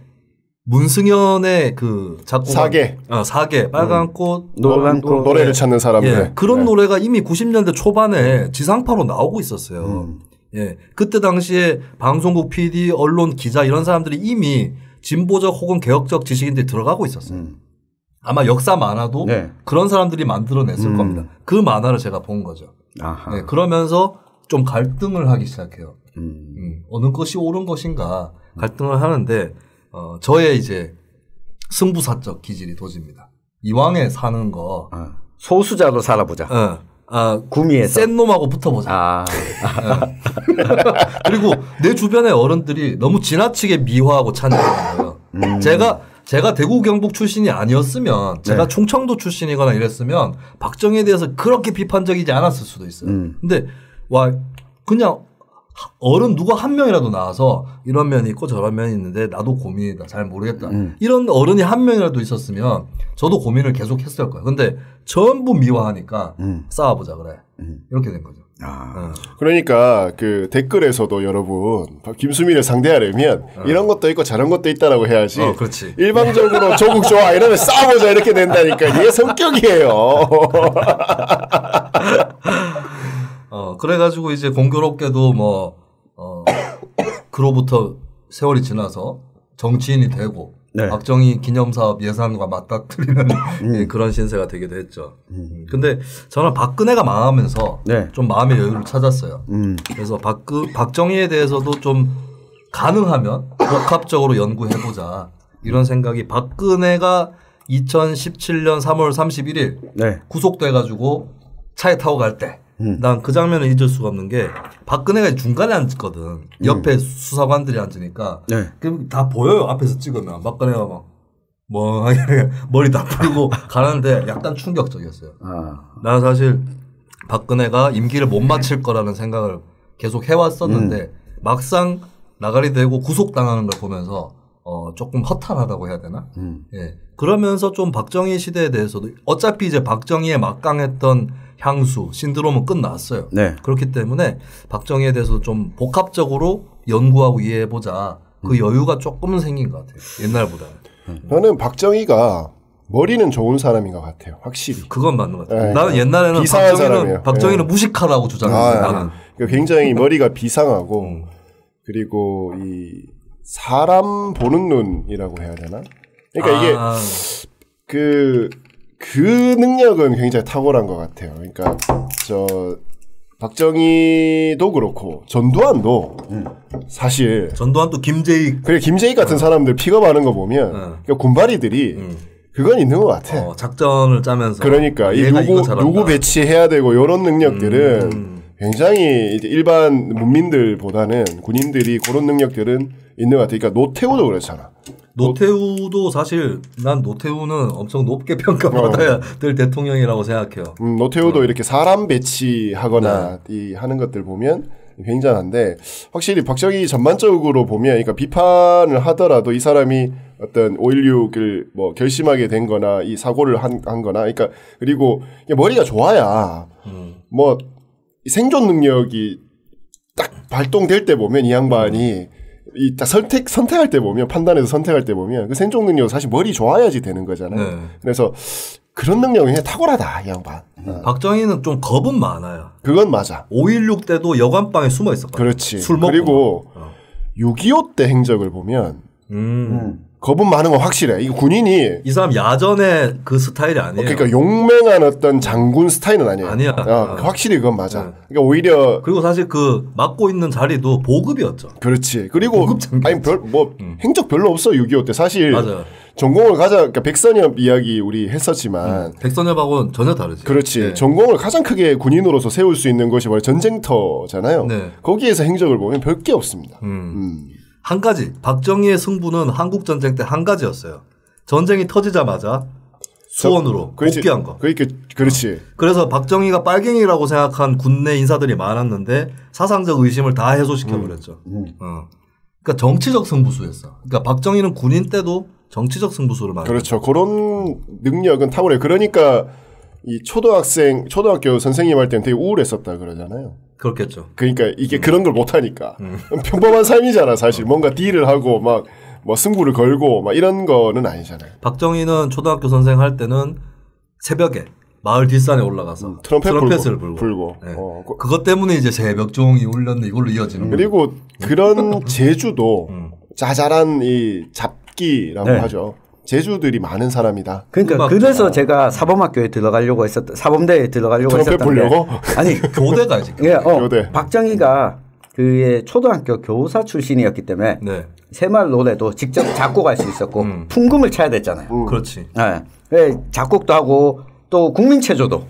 문승연의 그 작곡 사계. 사계 빨간 꽃 노란 꽃. 노래를 찾는 사람들. 예, 그런 네. 노래가 이미 90년대 초반에 지상파로 나오고 있었어요. 예, 그때 당시에 방송국 PD, 언론 기자 이런 사람들이 이미 진보적 혹은 개혁적 지식인들이 들어가고 있었어요. 아마 역사 만화도 네. 그런 사람들이 만들어냈을 겁니다. 그 만화를 제가 본 거죠. 아하. 네, 그러면서 좀 갈등을 하기 시작해요. 어느 것이 옳은 것인가 갈등을 하는데 저의 이제 승부사적 기질이 도집니다. 이왕에 사는 거 소수자로 살아보자. 구미에서. 센 놈하고 붙어보자. 그리고 내 주변의 어른들이 너무 지나치게 미화하고 찬양하는 거예요. 제가 대구 경북 출신이 아니었으면 제가 충청도 출신이거나 이랬으면 박정희에 대해서 그렇게 비판적이지 않았을 수도 있어요. 근데 그냥 어른 누가 한 명이라도 나와서 이런 면이 있고 저런 면이 있는데 나도 고민이다. 잘 모르겠다. 이런 어른이 한 명이라도 있었으면 저도 고민을 계속 했을 거예요. 근데 전부 미화하니까 싸워보자 그래. 이렇게 된 거죠. 그러니까 그 댓글에서도 여러분 김수민을 상대하려면 이런 것도 있고 저런 것도 있다라고 해야지. 그렇지. 일방적으로 조국 좋아 이러면 싸워보자 이렇게 된다니까. 얘 성격이에요. 그래가지고 이제 공교롭게도 그로부터 세월이 지나서 정치인이 되고 박정희 기념사업 예산과 맞닥뜨리는 그런 신세가 되기도 했죠. 근데 저는 박근혜가 망하면서 좀 마음의 여유를 찾았어요. 그래서 박정희에 대해서도 좀 가능하면 복합적으로 연구해보자 이런 생각이 박근혜가 2017년 3월 31일 네. 구속돼가지고 차에 타고 갈 때 난 그 장면을 잊을 수가 없는 게 박근혜가 중간에 앉거든. 옆에 수사관들이 앉으니까 네. 그럼 다 보여요. 앞에서 찍으면 박근혜가 막 뭐 머리 다 풀고 가는데 약간 충격적이었어요. 나는 사실 박근혜가 임기를 못 마칠 거라는 생각을 계속 해왔었는데 막상 나가리 되고 구속당하는 걸 보면서 조금 허탈하다고 해야 되나? 예. 그러면서 좀 박정희 시대에 대해서도 어차피 이제 박정희의 막강했던 향수, 신드롬은 끝났어요. 네. 그렇기 때문에 박정희에 대해서 좀 복합적으로 연구하고 이해해보자. 그 여유가 조금은 생긴 것 같아요. 옛날보다는. 저는 박정희가 머리는 좋은 사람인 것 같아요. 확실히. 그건 맞는 것 같아요. 네. 나는 옛날에는 비상한 사람이에요. 박정희는 무식하다고 주장했어요. 나는. 그러니까 굉장히 머리가 비상하고 그리고 이 사람 보는 눈이라고 해야 되나? 그러니까 이게 그 능력은 굉장히 탁월한 것 같아요. 그러니까 박정희도 그렇고 전두환도 사실 전두환도 김재익 그래 김재익 같은 사람들 픽업하는 거 보면 그러니까 군바리들이 그건 있는 것 같아. 작전을 짜면서 그러니까 이 누구 배치해야 되고 이런 능력들은 굉장히 이제 일반 문민들보다는 군인들이 그런 능력들은 있는 것 같아. 그러니까 노태우도 그렇잖아. 노태우도 사실 난 노태우는 엄청 높게 평가받아야 될 대통령이라고 생각해요. 노태우도 이렇게 사람 배치하거나 이 하는 것들 보면 굉장한데 확실히 박정희 전반적으로 보면 그러니까 비판을 하더라도 이 사람이 어떤 5.16을 뭐 결심하게 된 거나 이 사고를 한 거나 그러니까 그리고 머리가 좋아야 뭐 생존 능력이 딱 발동될 때 보면 이 양반이 이 딱 선택할 때 보면 판단해서 선택할 때 보면 그 생존 능력 사실 머리 좋아야지 되는 거잖아요. 네. 그래서 그런 능력이 그냥 탁월하다 이 양반. 박정희는 좀 겁은 많아요. 그건 맞아. 5.16 때도 여관방에 숨어 있었거든요. 그렇지. 술 먹고. 그리고 6.25 때 행적을 보면 겁은 많은 건 확실해. 이거 군인이 이 사람 야전의 그 스타일이 아니에요. 그러니까 용맹한 어떤 장군 스타일은 아니에요. 아니야. 확실히 그건 맞아. 그러니까 오히려 그리고 사실 그 맡고 있는 자리도 보급이었죠. 그렇지. 그리고 아니 행적 별로 없어 6.25 때 사실 맞아요. 전공을 그러니까 백선엽 이야기 우리 했었지만 백선엽하고는 전혀 다르지. 그렇지. 네. 전공을 가장 크게 군인으로서 세울 수 있는 것이 바로 전쟁터잖아요. 네. 거기에서 행적을 보면 별 게 없습니다. 한 가지 박정희의 승부는 한국 전쟁 때 한 가지였어요. 전쟁이 터지자마자 수원으로 복귀한 거. 그렇지. 그래서 박정희가 빨갱이라고 생각한 군내 인사들이 많았는데 사상적 의심을 다 해소시켜 버렸죠. 그러니까 정치적 승부수였어. 그러니까 박정희는 군인 때도 정치적 승부수를 많이. 그렇죠. 그런 능력은 탁월해. 그러니까 이 초등학교 선생님 할 때는 되게 우울했었다 그러잖아요. 그렇겠죠. 그러니까 이게 그런 걸 못하니까 평범한 삶이잖아 사실. 뭔가 딜을 하고 막 뭐 승부를 걸고 막 이런 거는 아니잖아요. 박정희는 초등학교 선생 할 때는 새벽에 마을 뒷산에 올라가서 트럼펫을 불고. 네. 그것 때문에 이제 새벽종이 울렸네 이걸로 이어지는 그리고 그런 제주도 자잘한 이 잡기라고 하죠. 제주들이 많은 사람이다. 그러니까 그래서 제가 사범학교에 들어가려고 사범대에 들어가려고 했었던 게 보려고? 아니 교대 가야지. 예, 교대. 박정희가 그의 초등학교 교사 출신이었기 때문에 새마을 노래도 직접 작곡할 수 있었고 풍금을 쳐야 됐잖아요. 그렇지. 네. 작곡도 하고 또 국민체조도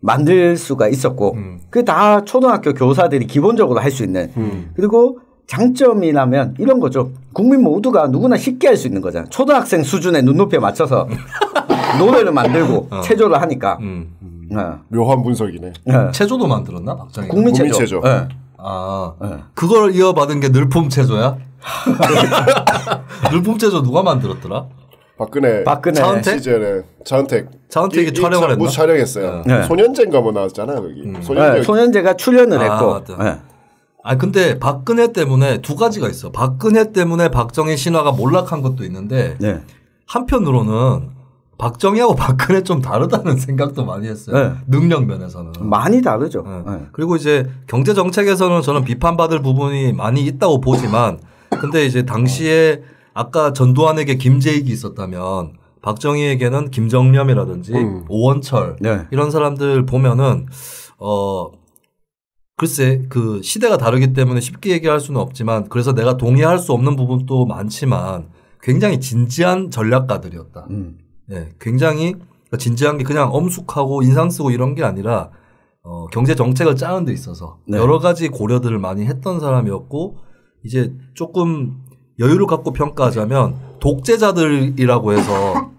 만들 수가 있었고 그게 다 초등학교 교사들이 기본적으로 할 수 있는 그리고 장점이라면 이런 거죠. 국민 모두가 누구나 쉽게 할 수 있는 거잖아요. 초등학생 수준의 눈높이에 맞춰서 노래를 만들고 체조를 하니까. 묘한 분석이네. 체조도 만들었나 박정희가? 국민체조. 네. 그걸 이어받은 게 늘품체조야? 늘품체조 누가 만들었더라? 박근혜 차은택? 시절에 차은택이 촬영을 했나? 촬영했어요. 네. 소년제인가 뭐 나왔잖아 거기. 소년제가 출연을 했고. 근데 박근혜 때문에 두 가지가 있어. 박근혜 때문에 박정희 신화가 몰락한 것도 있는데 한편으로는 박정희하고 박근혜 좀 다르다는 생각도 많이 했어요. 능력 면에서는. 많이 다르죠. 그리고 이제 경제 정책에서는 저는 비판받을 부분이 많이 있다고 보지만 근데 이제 당시에 아까 전두환에게 김재익이 있었다면 박정희에게는 김정념이라든지 오원철 이런 사람들 보면은 글쎄 그 시대가 다르기 때문에 쉽게 얘기할 수는 없지만 그래서 내가 동의할 수 없는 부분도 많지만 굉장히 진지한 전략가들이었다. 네, 굉장히 진지한 게 그냥 엄숙하고 인상 쓰고 이런 게 아니라 경제 정책을 짜는 데 있어서 네. 여러 가지 고려들을 많이 했던 사람이었고 이제 조금 여유를 갖고 평가하자면 독재자들이라고 해서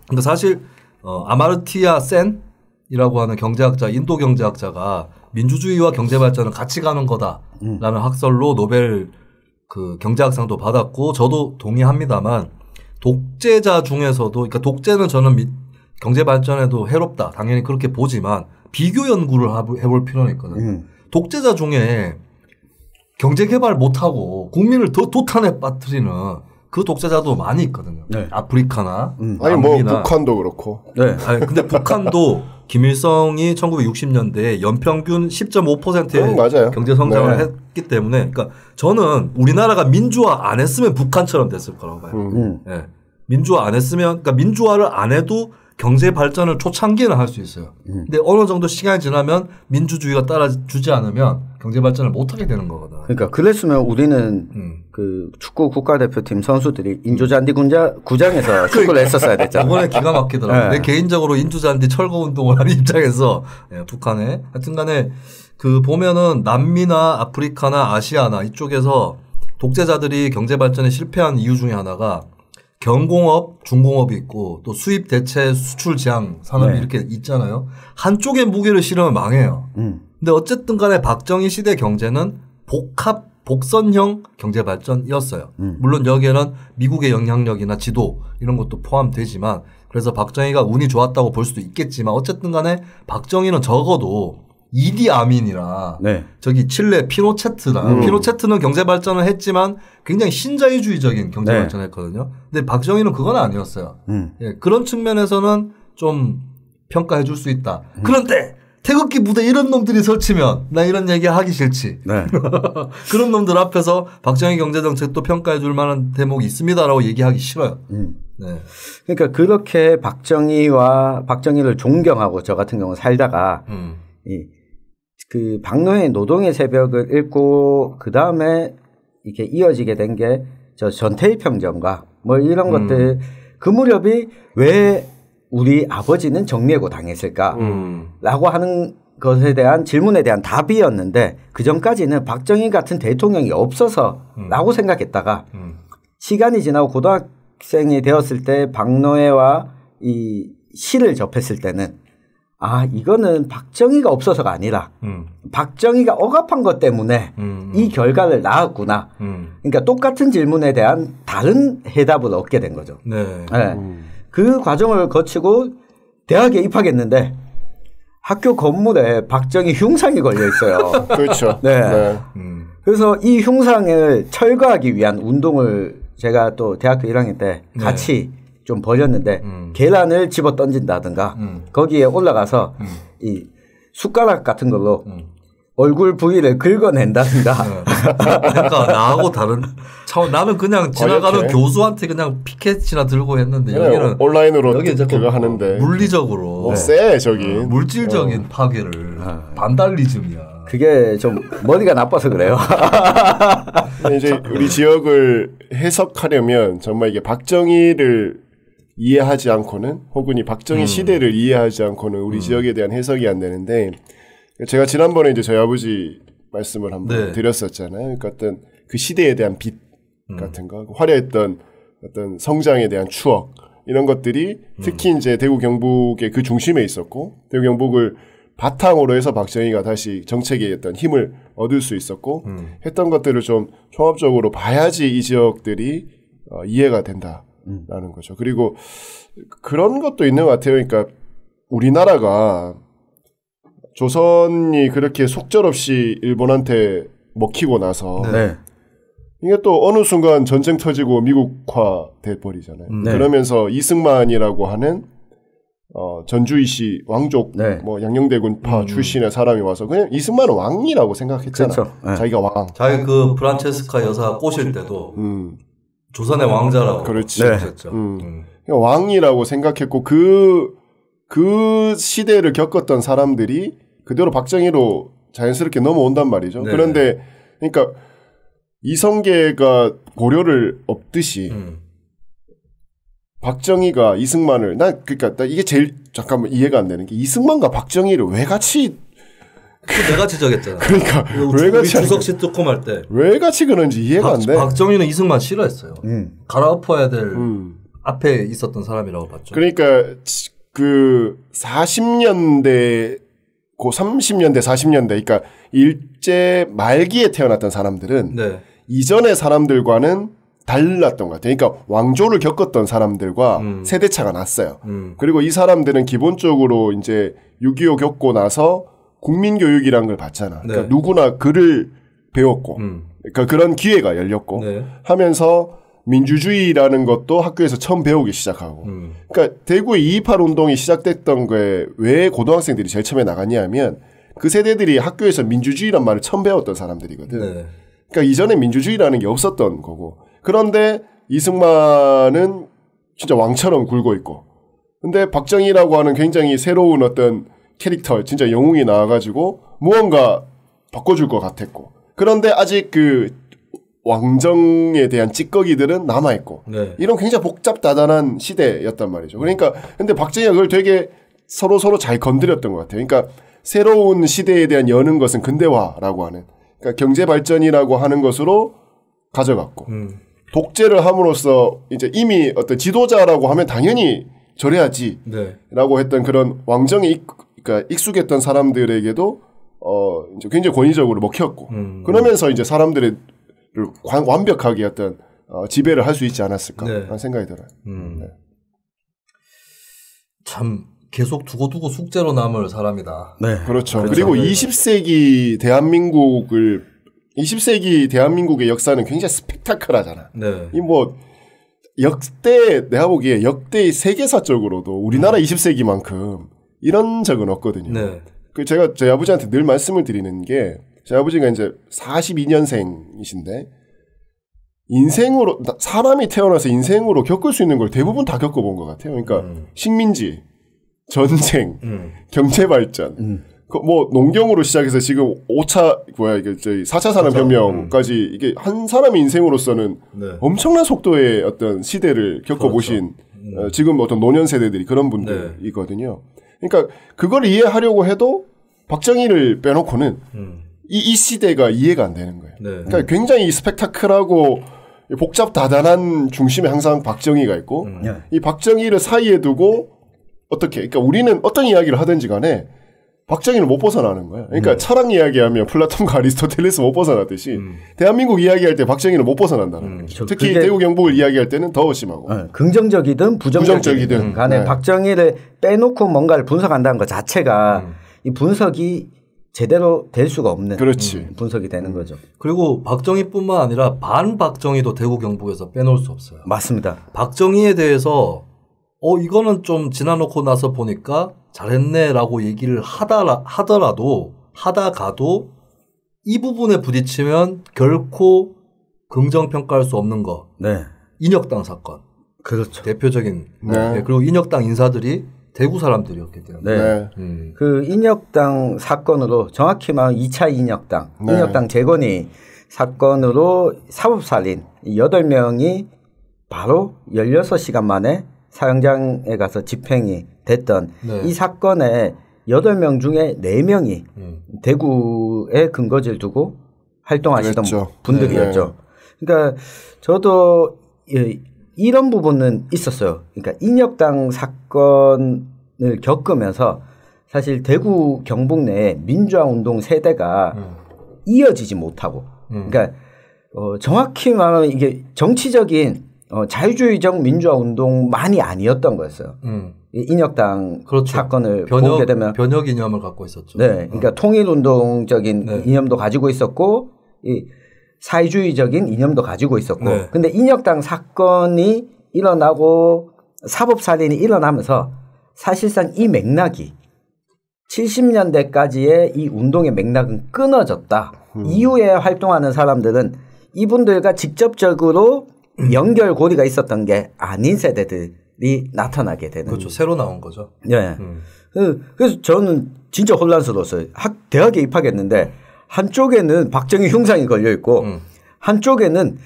근데 사실 아마르티아 센이라고 하는 경제학자 인도 경제학자가 민주주의와 경제 발전은 같이 가는 거다라는 학설로 노벨 그 경제학상도 받았고 저도 동의합니다만 독재자 중에서도 그러니까 독재는 저는 경제 발전에도 해롭다 당연히 그렇게 보지만 비교 연구를 해볼 필요는 있거든요. 독재자 중에 경제 개발 못하고 국민을 더 도탄에 빠뜨리는 그 독재자도 많이 있거든요. 네. 아프리카나 아니 뭐 남미나. 북한도 그렇고. 네. 아니 근데 북한도 김일성이 1960년대에 연평균 10.5%의 맞아요. 경제 성장을 네. 했기 때문에 그러니까 저는 우리나라가 민주화 안 했으면 북한처럼 됐을 거라고 봐요. 네. 민주화 안 했으면 그러니까 민주화를 안 해도 경제 발전을 초창기에는 할 수 있어요. 근데 어느 정도 시간이 지나면 민주주의가 따라주지 않으면 경제 발전을 못 하게 되는 거거든. 그러니까 그랬으면 우리는 그 축구 국가대표팀 선수들이 인조잔디 구장에서 축구를 했었어야 됐잖아. 이번에 기가 막히더라고요. 네. 내 개인적으로 인조잔디 철거 운동을 하는 입장에서 북한에 하여튼간에 그 보면은 남미나 아프리카나 아시아나 이쪽에서 독재자들이 경제 발전에 실패한 이유 중에 하나가 경공업, 중공업이 있고 또 수입 대체 수출 지향 산업이 네. 이렇게 있잖아요. 한쪽에 무게를 실으면 망해요. 근데 어쨌든 간에 박정희 시대 경제는 복선형 경제 발전이었어요. 물론 여기에는 미국의 영향력이나 지도 이런 것도 포함되지만 그래서 박정희가 운이 좋았다고 볼 수도 있겠지만 어쨌든 간에 박정희는 적어도 이디 아민이나 네. 저기 칠레 피노체트나 피노체트는 경제 발전을 했지만 굉장히 신자유주의적인 경제 네. 발전을 했거든요. 근데 박정희는 그건 아니었어요. 예, 그런 측면에서는 좀 평가해 줄 수 있다. 그런데 태극기 부대 이런 놈들이 설치면 나 이런 얘기 하기 싫지. 네. 그런 놈들 앞에서 박정희 경제정책도 평가해 줄 만한 대목이 있습니다라고 얘기하기 싫어요. 네. 그러니까 그렇게 박정희를 존경하고 저 같은 경우 살다가 그 박노해의 노동의 새벽을 읽고 그 다음에 이렇게 이어지게 된 게 저 전태일평전과 뭐 이런 것들 그 무렵이 왜 우리 아버지는 정리해고 당했을까라고 하는 것에 대한 질문에 대한 답이었는데 그 전까지는 박정희 같은 대통령이 없어서라고 생각했다가 시간이 지나고 고등학생이 되었을 때 박노해와 이 시를 접했을 때는 아 이거는 박정희가 없어서가 아니라 박정희가 억압한 것 때문에 이 결과를 낳았구나. 그러니까 똑같은 질문에 대한 다른 해답을 얻게 된 거죠. 네. 네. 그 과정을 거치고 대학에 입학했는데 학교 건물에 박정희 흉상이 걸려 있어요. 그렇죠. 네. 네. 그래서 이 흉상을 철거하기 위한 운동을 제가 또 대학교 1학년 때 같이 좀 벌였는데 계란을 집어 던진다든가 거기에 올라가서 이 숟가락 같은 걸로 얼굴 부위를 긁어낸다든가. 그러니까 나하고 다른 차원. 나는 그냥 지나가는 어렵게. 교수한테 그냥 피켓이나 들고 했는데 여기는 온라인으로 여기 그거 하는데 물리적으로 쎄 저기. 물질적인 파괴를 반달리즘이야. 그게 좀 머리가 나빠서 그래요. 이제 우리 지역을 해석하려면 정말 이게 박정희를 이해하지 않고는 혹은 이 박정희 시대를 이해하지 않고는 우리 지역에 대한 해석이 안 되는데 제가 지난번에 이제 저희 아버지 말씀을 한번 드렸었잖아요. 그러니까 어떤 그 시대에 대한 빛 같은 거, 화려했던 어떤 성장에 대한 추억 이런 것들이 특히 이제 대구 경북의 그 중심에 있었고 대구 경북을 바탕으로 해서 박정희가 다시 정책에 어떤 힘을 얻을 수 있었고 했던 것들을 좀 종합적으로 봐야지 이 지역들이 이해가 된다라는 거죠. 그리고 그런 것도 있는 것 같아요. 그러니까 우리나라가 조선이 그렇게 속절없이 일본한테 먹히고 나서 네. 이게 또 어느 순간 전쟁 터지고 미국화 돼버리잖아요. 네. 그러면서 이승만이라고 하는 전주이시 왕족 네. 뭐 양녕대군파 출신의 사람이 와서 그냥 이승만은 왕이라고 생각했잖아. 그렇죠. 네. 자기가 왕. 자기 그 프란체스카 여사 꼬실 때도 조선의 왕자라고 그렇지. 그랬죠. 그냥 왕이라고 생각했고 그 시대를 겪었던 사람들이 그대로 박정희로 자연스럽게 넘어온단 말이죠. 네. 그런데 그러니까 이성계가 고려를 업듯이 박정희가 이승만을 난 이게 제일 잠깐만 이해가 안 되는 게 이승만과 박정희를 왜 같이 내가 지적했잖아. 그러니까 왜 우리 같이 주석 시트콤 할 때 왜 같이 그런지 이해가 안 돼. 박정희는 이승만 싫어했어요. 갈아엎어야 될 앞에 있었던 사람이라고 봤죠. 그러니까 그 40년대 고 30년대 40년대 그러니까 일제 말기에 태어났던 사람들은 네. 이전의 사람들과는 달랐던 것 같아요. 그러니까 왕조를 겪었던 사람들과 세대차가 났어요. 그리고 이 사람들은 기본적으로 이제 6.25 겪고 나서 국민교육이라는 걸 받잖아. 그러니까 네. 누구나 글을 배웠고 그러니까 그런 기회가 열렸고 네. 하면서 민주주의라는 것도 학교에서 처음 배우기 시작하고 그러니까 대구의 228 운동이 시작됐던 거에 왜 고등학생들이 제일 처음에 나갔냐 하면 그 세대들이 학교에서 민주주의란 말을 처음 배웠던 사람들이거든. 네. 그러니까 이전에 민주주의라는 게 없었던 거고 그런데 이승만은 진짜 왕처럼 굴고 있고 근데 박정희라고 하는 굉장히 새로운 어떤 캐릭터 진짜 영웅이 나와가지고 무언가 바꿔줄 것 같았고 그런데 아직 그 왕정에 대한 찌꺼기들은 남아있고 네. 이런 굉장히 복잡다단한 시대였단 말이죠. 그러니까 근데 박정희가 그걸 되게 서로 잘 건드렸던 것 같아요. 그러니까 새로운 시대에 대한 여는 것은 근대화라고 하는 그러니까 경제 발전이라고 하는 것으로 가져갔고 독재를 함으로써 이제 이미 어떤 지도자라고 하면 당연히 저래야지라고 네. 했던 그런 왕정에 그러니까 익숙했던 사람들에게도 이제 굉장히 권위적으로 먹혔고 그러면서 이제 사람들을 완벽하게 어떤 지배를 할 수 있지 않았을까 네. 하는 생각이 들어요. 네. 참 계속 두고두고 숙제로 남을 사람이다. 네. 그렇죠. 그리고 20세기 대한민국의 역사는 굉장히 스펙타클하잖아. 네. 이 뭐 내가 보기에 역대 세계사적으로도 우리나라 20세기만큼 이런 적은 없거든요. 네. 그 제가 제 아버지한테 늘 말씀을 드리는 게 제 아버지가 이제 42년생이신데 인생으로 사람이 태어나서 인생으로 겪을 수 있는 걸 대부분 다 겪어본 것 같아요. 그러니까 식민지, 전쟁, 경제 발전, 뭐 농경으로 시작해서 지금 4차 산업혁명까지 이게 한 사람의 인생으로서는 네. 엄청난 속도의 어떤 시대를 겪어보신 지금 어떤 노년 세대들이 그런 분들이거든요. 그러니까 그걸 이해하려고 해도 박정희를 빼놓고는 이 시대가 이해가 안 되는 거예요. 네. 그러니까 굉장히 스펙타클하고 복잡다단한 중심에 항상 박정희가 있고 이 박정희를 사이에 두고 그러니까 우리는 어떤 이야기를 하든지 간에 박정희를 못 벗어나는 거야. 그러니까 철학 이야기하면 플라톤과 아리스토텔레스 못 벗어나듯이 대한민국 이야기할 때 박정희는 못 벗어난다는 거죠. 특히 대구 경북을 이야기할 때는 더 심하고. 긍정적이든 부정적이든 간에 네. 박정희를 빼놓고 뭔가를 분석한다는 것 자체가 이 분석이 제대로 될 수가 없는 그렇지. 분석이 되는 거죠. 그리고 박정희뿐만 아니라 반박정희도 대구 경북에서 빼놓을 수 없어요. 맞습니다. 박정희에 대해서 이거는 좀 지나놓고 나서 보니까 잘했네라고 얘기를 하다가도 이 부분에 부딪히면 결코 긍정평가할 수 없는 거. 네. 인혁당 사건. 그렇죠. 대표적인. 네. 네. 그리고 인혁당 인사들이 대구 사람들이었기 때문에. 네. 그 인혁당 사건으로 정확히 말하면 2차 인혁당, 네. 인혁당 재건이 사건으로 사법살인 8명이 바로 16시간 만에 사형장에 가서 집행이 됐던 네. 이 사건에 8명 중에 4명이 대구에 근거지를 두고 활동하시던 그랬죠. 분들이었죠. 네. 그러니까 저도 이런 부분은 있었어요. 그러니까 인혁당 사건을 겪으면서 사실 대구 경북 내에 민주화 운동 세대가 이어지지 못하고 그러니까 정확히 말하면 이게 정치적인 자유주의적 민주화 운동만이 아니었던 거였어요. 인혁당 그렇죠. 사건을 보게 되면 변혁 이념을 갖고 있었죠. 네, 그러니까 통일운동적인 네. 이념도 가지고 있었고 이 사회주의적인 이념도 가지고 있었고 네. 근데 인혁당 사건이 일어나고 사법살인이 일어나면서 사실상 이 맥락이 70년대까지의 이 운동의 맥락은 끊어졌다. 이후에 활동하는 사람들은 이분들과 직접적으로 연결고리가 있었던 게 아닌 세대들이 나타나게 되는. 그렇죠. 새로 나온 거죠. 네. 그래서 저는 진짜 혼란스러웠어요. 대학에 입학했는데 한쪽에는 박정희 흉상이 걸려 있고 한쪽에는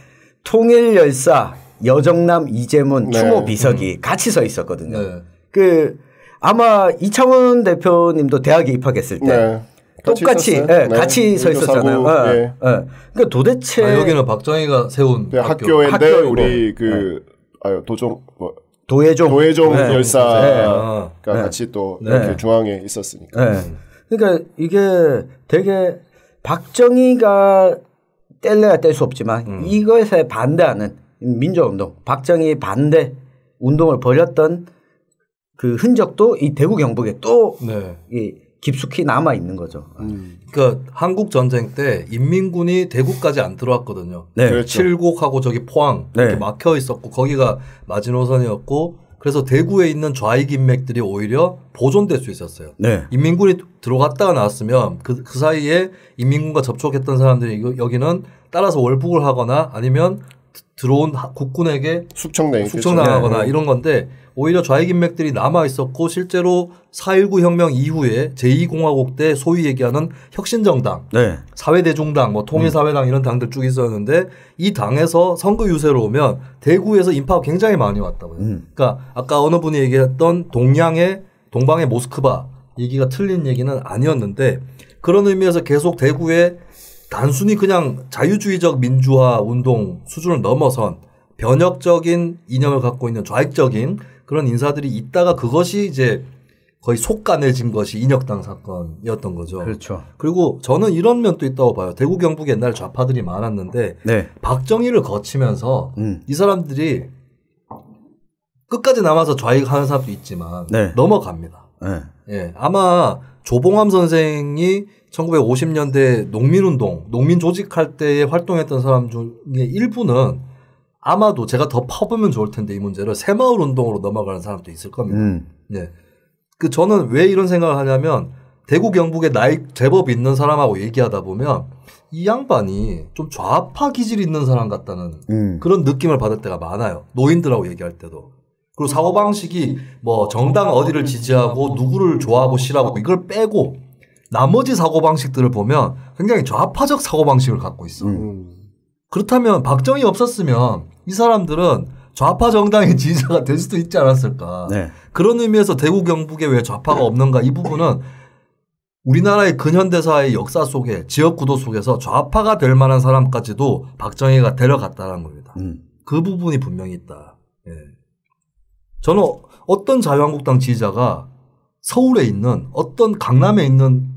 통일열사, 여정남, 이재문, 추모 비석이 같이 서 있었거든요. 그 아마 이창원 대표님도 대학에 입학했을 때 똑같이 같이 서 있었잖아요. 그러니까 도대체 여기는 박정희가 세운 학교인데 우리 도예종 열사가 같이 또 이렇게 중앙에 있었으니까. 그러니까 이게 되게 박정희가 뗄래야 뗄 수 없지만 이것에 반대하는 민주화운동, 박정희 반대 운동을 벌였던 그 흔적도 이 대구 경북에 또 깊숙이 남아 있는 거죠. 그러니까 한국 전쟁 때 인민군이 대구까지 안 들어왔거든요. 그렇죠. 칠곡하고 저기 포항 이렇게 막혀 있었고 거기가 마지노선이었고 그래서 대구에 있는 좌익 인맥들이 오히려 보존될 수 있었어요. 인민군이 들어갔다가 나왔으면 그 사이에 인민군과 접촉했던 사람들이 여기는 따라서 월북을 하거나 아니면 들어온 국군에게 숙청당하거나 이런 건데 오히려 좌익 인맥들이 남아 있었고 실제로 4.19 혁명 이후에 제2공화국 때 소위 얘기하는 혁신정당, 사회대중당, 뭐 통일사회당 이런 당들 쭉 있었는데 이 당에서 선거 유세로 오면 대구에서 인파가 굉장히 많이 왔다고요. 그러니까 아까 어느 분이 얘기했던 동방의 모스크바 얘기가 틀린 얘기는 아니었는데 그런 의미에서 계속 대구에 단순히 그냥 자유주의적 민주화 운동 수준을 넘어선 변혁적인 이념을 갖고 있는 좌익적인 그런 인사들이 있다가 그것이 이제 거의 속간해진 것이 인혁당 사건이었던 거죠. 그렇죠. 그리고 저는 이런 면도 있다고 봐요. 대구 경북에 옛날에 좌파들이 많았는데 박정희를 거치면서 이 사람들이 끝까지 남아서 좌익하는 사람도 있지만 넘어갑니다. 아마 조봉암 선생이 1950년대 농민운동, 농민 조직할 때 활동했던 사람 중에 일부는 아마도 제가 더 파보면 좋을 텐데 이 문제를 새마을 운동으로 넘어가는 사람도 있을 겁니다. 저는 왜 이런 생각을 하냐면 대구 경북에 나이 제법 있는 사람하고 얘기하다 보면 이 양반이 좀 좌파 기질 있는 사람 같다는 그런 느낌을 받을 때가 많아요. 노인들하고 얘기할 때도. 그리고 사고방식이 뭐 정당 어디를 지지하고 누구를 좋아하고 싫어하고 이걸 빼고 나머지 사고방식들을 보면 굉장히 좌파적 사고방식을 갖고 있어. 그렇다면 박정희 없었으면 이 사람들은 좌파 정당의 지지자가 될 수도 있지 않았을까. 그런 의미에서 대구 경북에 왜 좌파가 없는가 이 부분은 우리나라의 근현대사의 역사 속에 지역 구도 속에서 좌파가 될 만한 사람까지도 박정희가 데려갔다는 겁니다. 그 부분이 분명히 있다. 저는 어떤 자유한국당 지지자가 서울에 있는 어떤 강남에 있는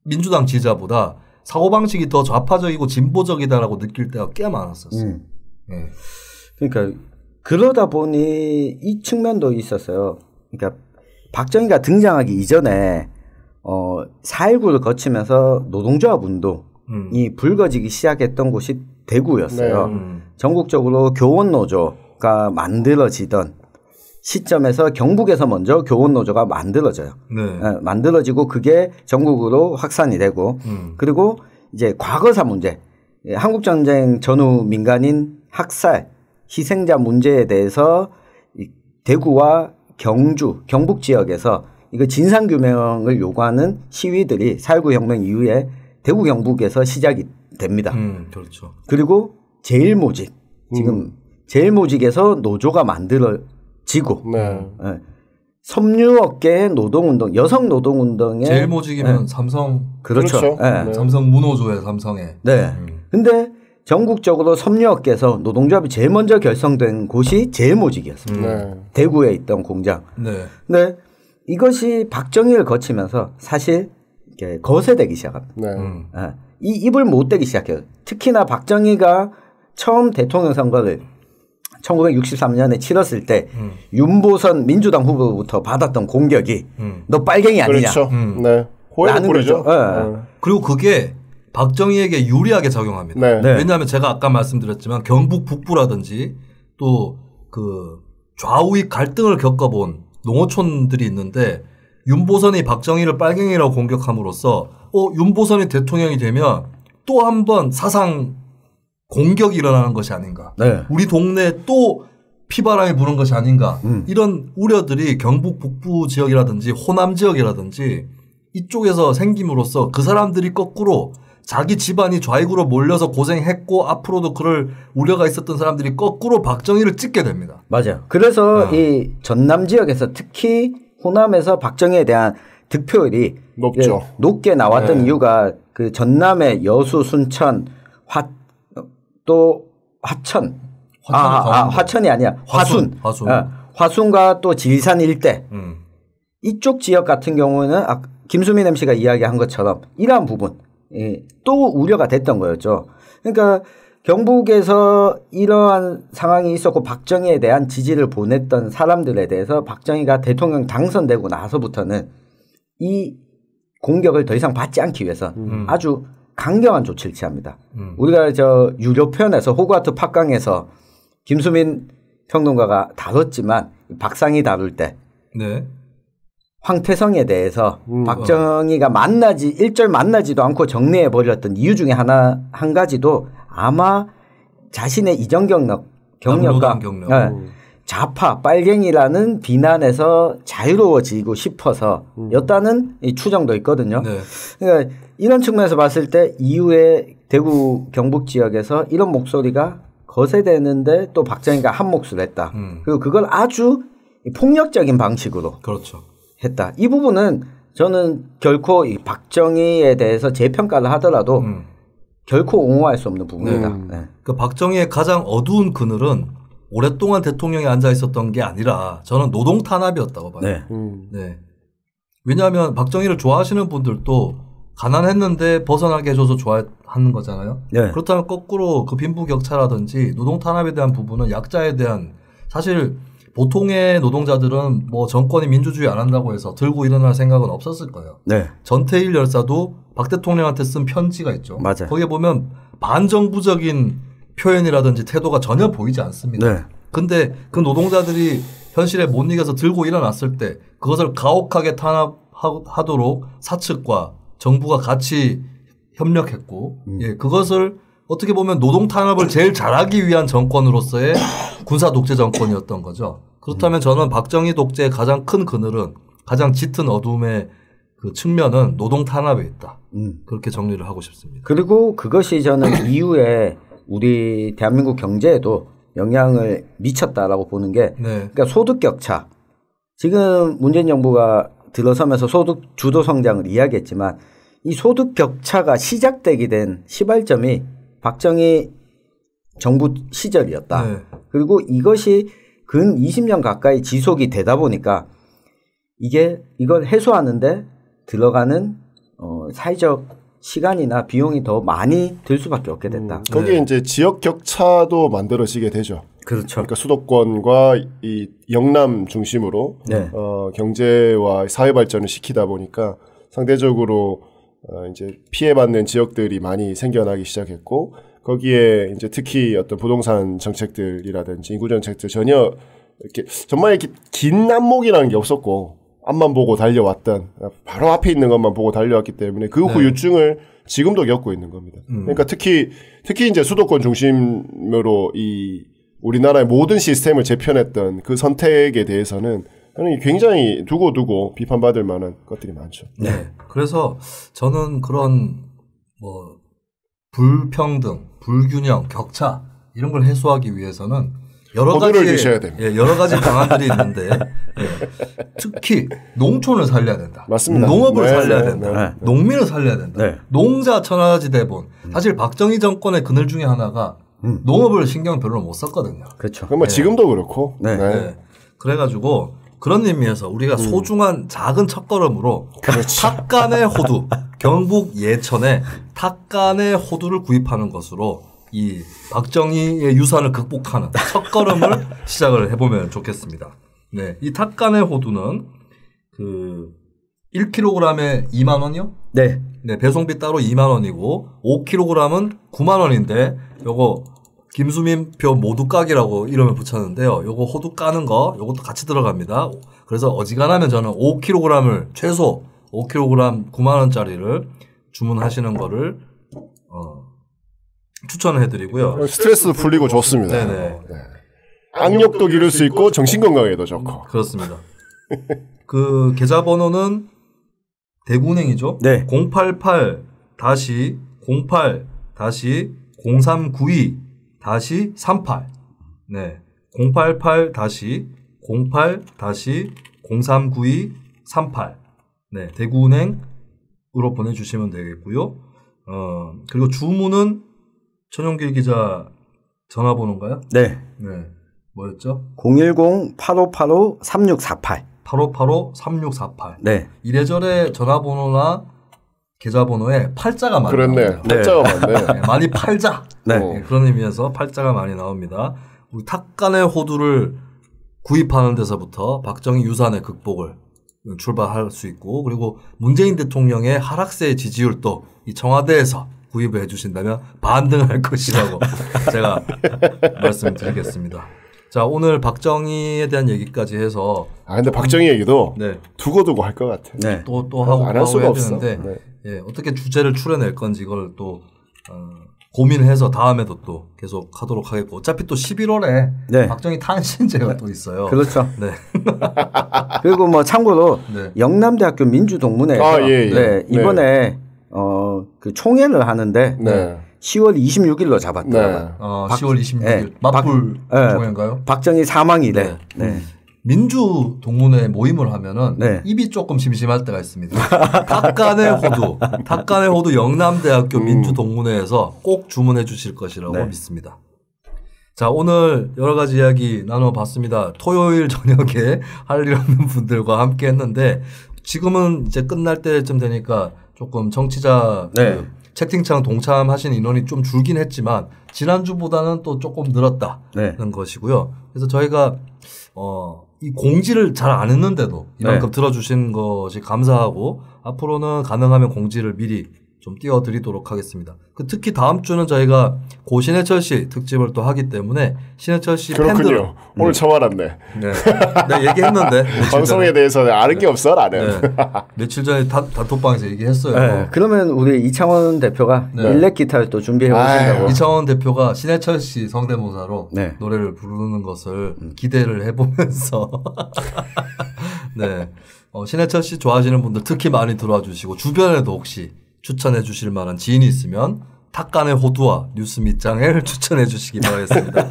민주당 지지자보다 사고방식이 더 좌파적이고 진보적이다라고 느낄 때가 꽤 많았었어요. 그러니까 그러다 보니 이 측면도 있었어요. 그러니까 박정희가 등장하기 이전에 4.19를 거치면서 노동조합 운동이 불거지기 시작했던 곳이 대구였어요. 전국적으로 교원노조가 만들어지던 시점에서 경북에서 먼저 교원노조가 만들어져요. 만들어지고 그게 전국으로 확산이 되고 그리고 이제 과거사 문제, 한국전쟁 전후 민간인 학살, 희생자 문제에 대해서 대구와 경주, 경북 지역에서 이거 진상규명을 요구하는 시위들이 4.19 혁명 이후에 대구 경북에서 시작이 됩니다. 그렇죠. 그리고 제일모직, 지금 제일모직에서 노조가 만들어지고 섬유업계의 노동운동, 여성 노동운동의 제일모직이면 삼성. 그렇죠. 삼성 무노조의 삼성에. 근데 전국적으로 섬유업계에서 노동조합이 제일 먼저 결성된 곳이 제일모직이었습니다. 대구에 있던 공장. 근데 이것이 박정희를 거치면서 사실 이렇게 거세되기 시작합니다. 이 입을 못 대기 시작해요. 특히나 박정희가 처음 대통령 선거를 1963년에 치렀을 때 윤보선 민주당 후보부터 받았던 공격이 너 빨갱이 아니냐. 그렇죠. 호해를 뿌리죠. 그리고 그게 박정희에게 유리하게 작용합니다. 왜냐하면 제가 아까 말씀드렸지만 경북 북부라든지 또 그 좌우익 갈등을 겪어본 농어촌들이 있는데 윤보선이 박정희를 빨갱이라고 공격함으로써 윤보선이 대통령이 되면 또 한 번 사상 공격이 일어나는 것이 아닌가. 우리 동네에 또 피바람이 부는 것이 아닌가 이런 우려들이 경북 북부 지역이라든지 호남 지역이라든지 이쪽에서 생김으로써 그 사람들이 거꾸로 자기 집안이 좌익으로 몰려서 고생했고 앞으로도 그럴 우려가 있었던 사람들이 거꾸로 박정희를 찍게 됩니다. 맞아요. 그래서 이 전남 지역에서 특히 호남에서 박정희에 대한 득표율이 높죠. 높게 나왔던 이유가 그 전남의 여수, 순천, 또 화천, 화천이 아니야. 화순. 화순과 또 지리산 일대 이쪽 지역 같은 경우는 김수민 MC가 이야기한 것처럼 이러한 부분 또 우려가 됐던 거였죠. 그러니까 경북에서 이러한 상황이 있었고 박정희에 대한 지지를 보냈던 사람들에 대해서 박정희가 대통령 당선되고 나서부터는 이 공격을 더 이상 받지 않기 위해서 아주 강경한 조치를 취합니다. 우리가 유료편에서 호그와트 팟강에서 김수민 평론가가 다뤘지만 박상희 다룰 때 황태성에 대해서 박정희가 일절 만나지도 않고 정리해 버렸던 이유 중에 한 가지도 아마 자신의 이전 경력과 좌파 빨갱이라는 비난에서 자유로워지고 싶어서 였다는 추정도 있거든요. 그러니까 이런 측면에서 봤을 때 이후에 대구 경북 지역에서 이런 목소리가 거세되는데 또 박정희가 한 몫을 했다. 그리고 그걸 아주 폭력적인 방식으로 했다. 이 부분은 저는 결코 이 박정희에 대해서 재평가를 하더라도 결코 옹호할 수 없는 부분이다. 그 박정희의 가장 어두운 그늘은 오랫동안 대통령에 앉아 있었던 게 아니라 저는 노동 탄압이었다고 봐요. 왜냐하면 박정희를 좋아하시는 분들도 가난했는데 벗어나게 해줘서 좋아하는 거잖아요. 그렇다면 거꾸로 그 빈부격차라든지 노동 탄압에 대한 부분은 약자에 대한 사실 보통의 노동자들은 뭐 정권이 민주주의 안 한다고 해서 들고 일어날 생각은 없었을 거예요. 전태일 열사도 박 대통령한테 쓴 편지가 있죠. 거기에 보면 반정부적인 표현이라든지 태도가 전혀 보이지 않습니다. 근데 그 노동자들이 현실에 못 이겨서 들고 일어났을 때 그것을 가혹하게 탄압하도록 사측과 정부가 같이 협력했고 그것을 어떻게 보면 노동 탄압을 제일 잘하기 위한 정권으로서의 군사 독재 정권이었던 거죠. 그렇다면 저는 박정희 독재의 가장 큰 그늘은 가장 짙은 어둠의 그 측면은 노동 탄압에 있다. 그렇게 정리를 하고 싶습니다. 그리고 그것이 저는 이후에 우리 대한민국 경제에도 영향을 미쳤다라고 보는 게 그러니까 소득 격차. 지금 문재인 정부가 들어서면서 소득 주도 성장을 이야기했지만 이 소득 격차가 시작되게 된 시발점이 박정희 정부 시절이었다. 그리고 이것이 근 20년 가까이 지속이 되다 보니까 이걸 해소하는데 들어가는 사회적 시간이나 비용이 더 많이 들 수밖에 없게 됐다. 거기에 이제 지역 격차도 만들어지게 되죠. 그러니까 수도권과 이 영남 중심으로 경제와 사회 발전을 시키다 보니까 상대적으로 이제 피해받는 지역들이 많이 생겨나기 시작했고 거기에 이제 특히 어떤 부동산 정책들이라든지 인구 정책들 전혀 이렇게 정말 이렇게 긴 안목이라는 게 없었고 앞만 보고 달려왔던 바로 앞에 있는 것만 보고 달려왔기 때문에 그 후유증을 지금도 겪고 있는 겁니다. 그러니까 특히 이제 수도권 중심으로 이 우리나라의 모든 시스템을 재편했던 그 선택에 대해서는 저는 굉장히 두고 비판받을 만한 것들이 많죠. 그래서 저는 그런 뭐 불평등, 불균형, 격차 이런 걸 해소하기 위해서는 여러 가지 방안들이 있는데 특히 농촌을 살려야 된다. 맞습니다. 농업을 살려야 된다. 농민을 살려야 된다. 농자 천하지 대본. 사실 박정희 정권의 그늘 중에 하나가 농업을 신경 별로 못 썼거든요. 그렇죠. 그럼 지금도 그렇고. 그래가지고 그런 의미에서 우리가 소중한 작은 첫걸음으로 탁간의 호두, 경북 예천에 탁간의 호두를 구입하는 것으로 이 박정희의 유산을 극복하는 첫걸음을 시작을 해보면 좋겠습니다. 이 탁간의 호두는 그 1kg에 2만 원이요? 배송비 따로 2만 원이고 5kg은 9만 원인데 요거 김수민 표 모두 까기라고 이름을 붙였는데요. 요거 호두 까는 거 요것도 같이 들어갑니다. 그래서 어지간하면 저는 5kg을 최소 5kg 9만 원짜리를 주문하시는 거를 추천을 해드리고요. 스트레스 풀리고 좋습니다. 악력도 기를 수 있고 정신 건강에도 좋고. 그렇습니다. 그 계좌번호는 대구은행이죠. 네. 088-08-0392-38. 네. 088-08-0392-38. 네. 대구은행으로 보내주시면 되겠고요. 그리고 주문은 천용길 기자 전화번호인가요? 네. 네. 뭐였죠? 010-8585-3648. 8585-3648. 네. 이래저래 전화번호나 계좌번호에 팔자가 많이 그렇네. 나옵니다. 팔자가 많네. 네, 많이 팔자. 네. 네, 그런 의미에서 팔자가 많이 나옵니다. 우리 탁간의 호두를 구입하는 데서부터 박정희 유산의 극복을 출발할 수 있고, 그리고 문재인 대통령의 하락세의 지지율도 이 청와대에서 구입을 해주신다면 반등할 것이라고 제가 말씀드리겠습니다. 자, 오늘 박정희에 대한 얘기까지 해서. 근데 박정희 얘기도 네. 두고두고 할 것 같아. 네. 또 하고 안 할 수가 해야 없어. 되는데 네. 예, 어떻게 주제를 추려낼 건지 이걸 또 고민해서 다음에도 또 계속 하도록 하겠고, 어차피 또 11월에 네. 박정희 탄신제가 또 있어요. 그렇죠. 네. 그리고 뭐 참고로 네. 영남대학교 민주동문회에서 예. 네, 이번에 그 총회를 하는데 네. 10월 26일로 잡았더라고요. 네. 10월 26일 네. 맞불 네. 총회인가요? 박정희 사망이래. 네. 네. 민주 동문회 모임을 하면은 네. 입이 조금 심심할 때가 있습니다. 탁간의 호두 영남대학교 민주 동문회에서 꼭 주문해 주실 것이라고 네. 믿습니다. 자, 오늘 여러 가지 이야기 나눠봤습니다. 토요일 저녁에 할 일 없는 분들과 함께 했는데, 지금은 이제 끝날 때쯤 되니까 조금 청취자 네. 그 채팅창 동참하신 인원이 좀 줄긴 했지만 지난주보다는 또 조금 늘었다는 네. 것이고요. 그래서 저희가 이 공지를 잘 안 했는데도 이만큼 네. 들어주신 것이 감사하고, 앞으로는 가능하면 공지를 미리 좀 띄워드리도록 하겠습니다. 특히 다음 주는 저희가 고 신해철 씨 특집을 또 하기 때문에 신해철 씨 팬들. 그렇군요. 오늘 처음 알았네. 네. 내가 얘기했는데. 방송에 대해서 아는 게 없어 나는. 네. 며칠 전에 단톡방에서 얘기했어요. 네. 그러면 우리 이창원 대표가 네. 일렉 기타를 또 준비해 오신다고. 이창원 대표가 신해철 씨 성대모사로 네. 노래를 부르는 것을 기대를 해보면서 네. 신해철 씨 좋아하시는 분들 특히 많이 들어와 주시고, 주변에도 혹시 추천해 주실 만한 지인이 있으면 탁간의 호두와 뉴스 밑장을 추천해 주시기 바라겠습니다.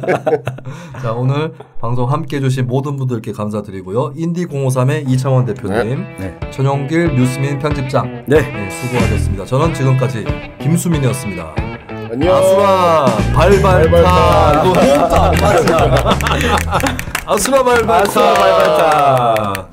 자, 오늘 방송 함께 해주신 모든 분들께 감사드리고요. 인디053의 이창원 대표님, 네. 천용길 뉴스민 편집장, 네. 네, 수고하셨습니다. 저는 지금까지 김수민이었습니다. 안녕. 아수라 발발타. 이거 호흡도 안 맞아. 아수라 발발타.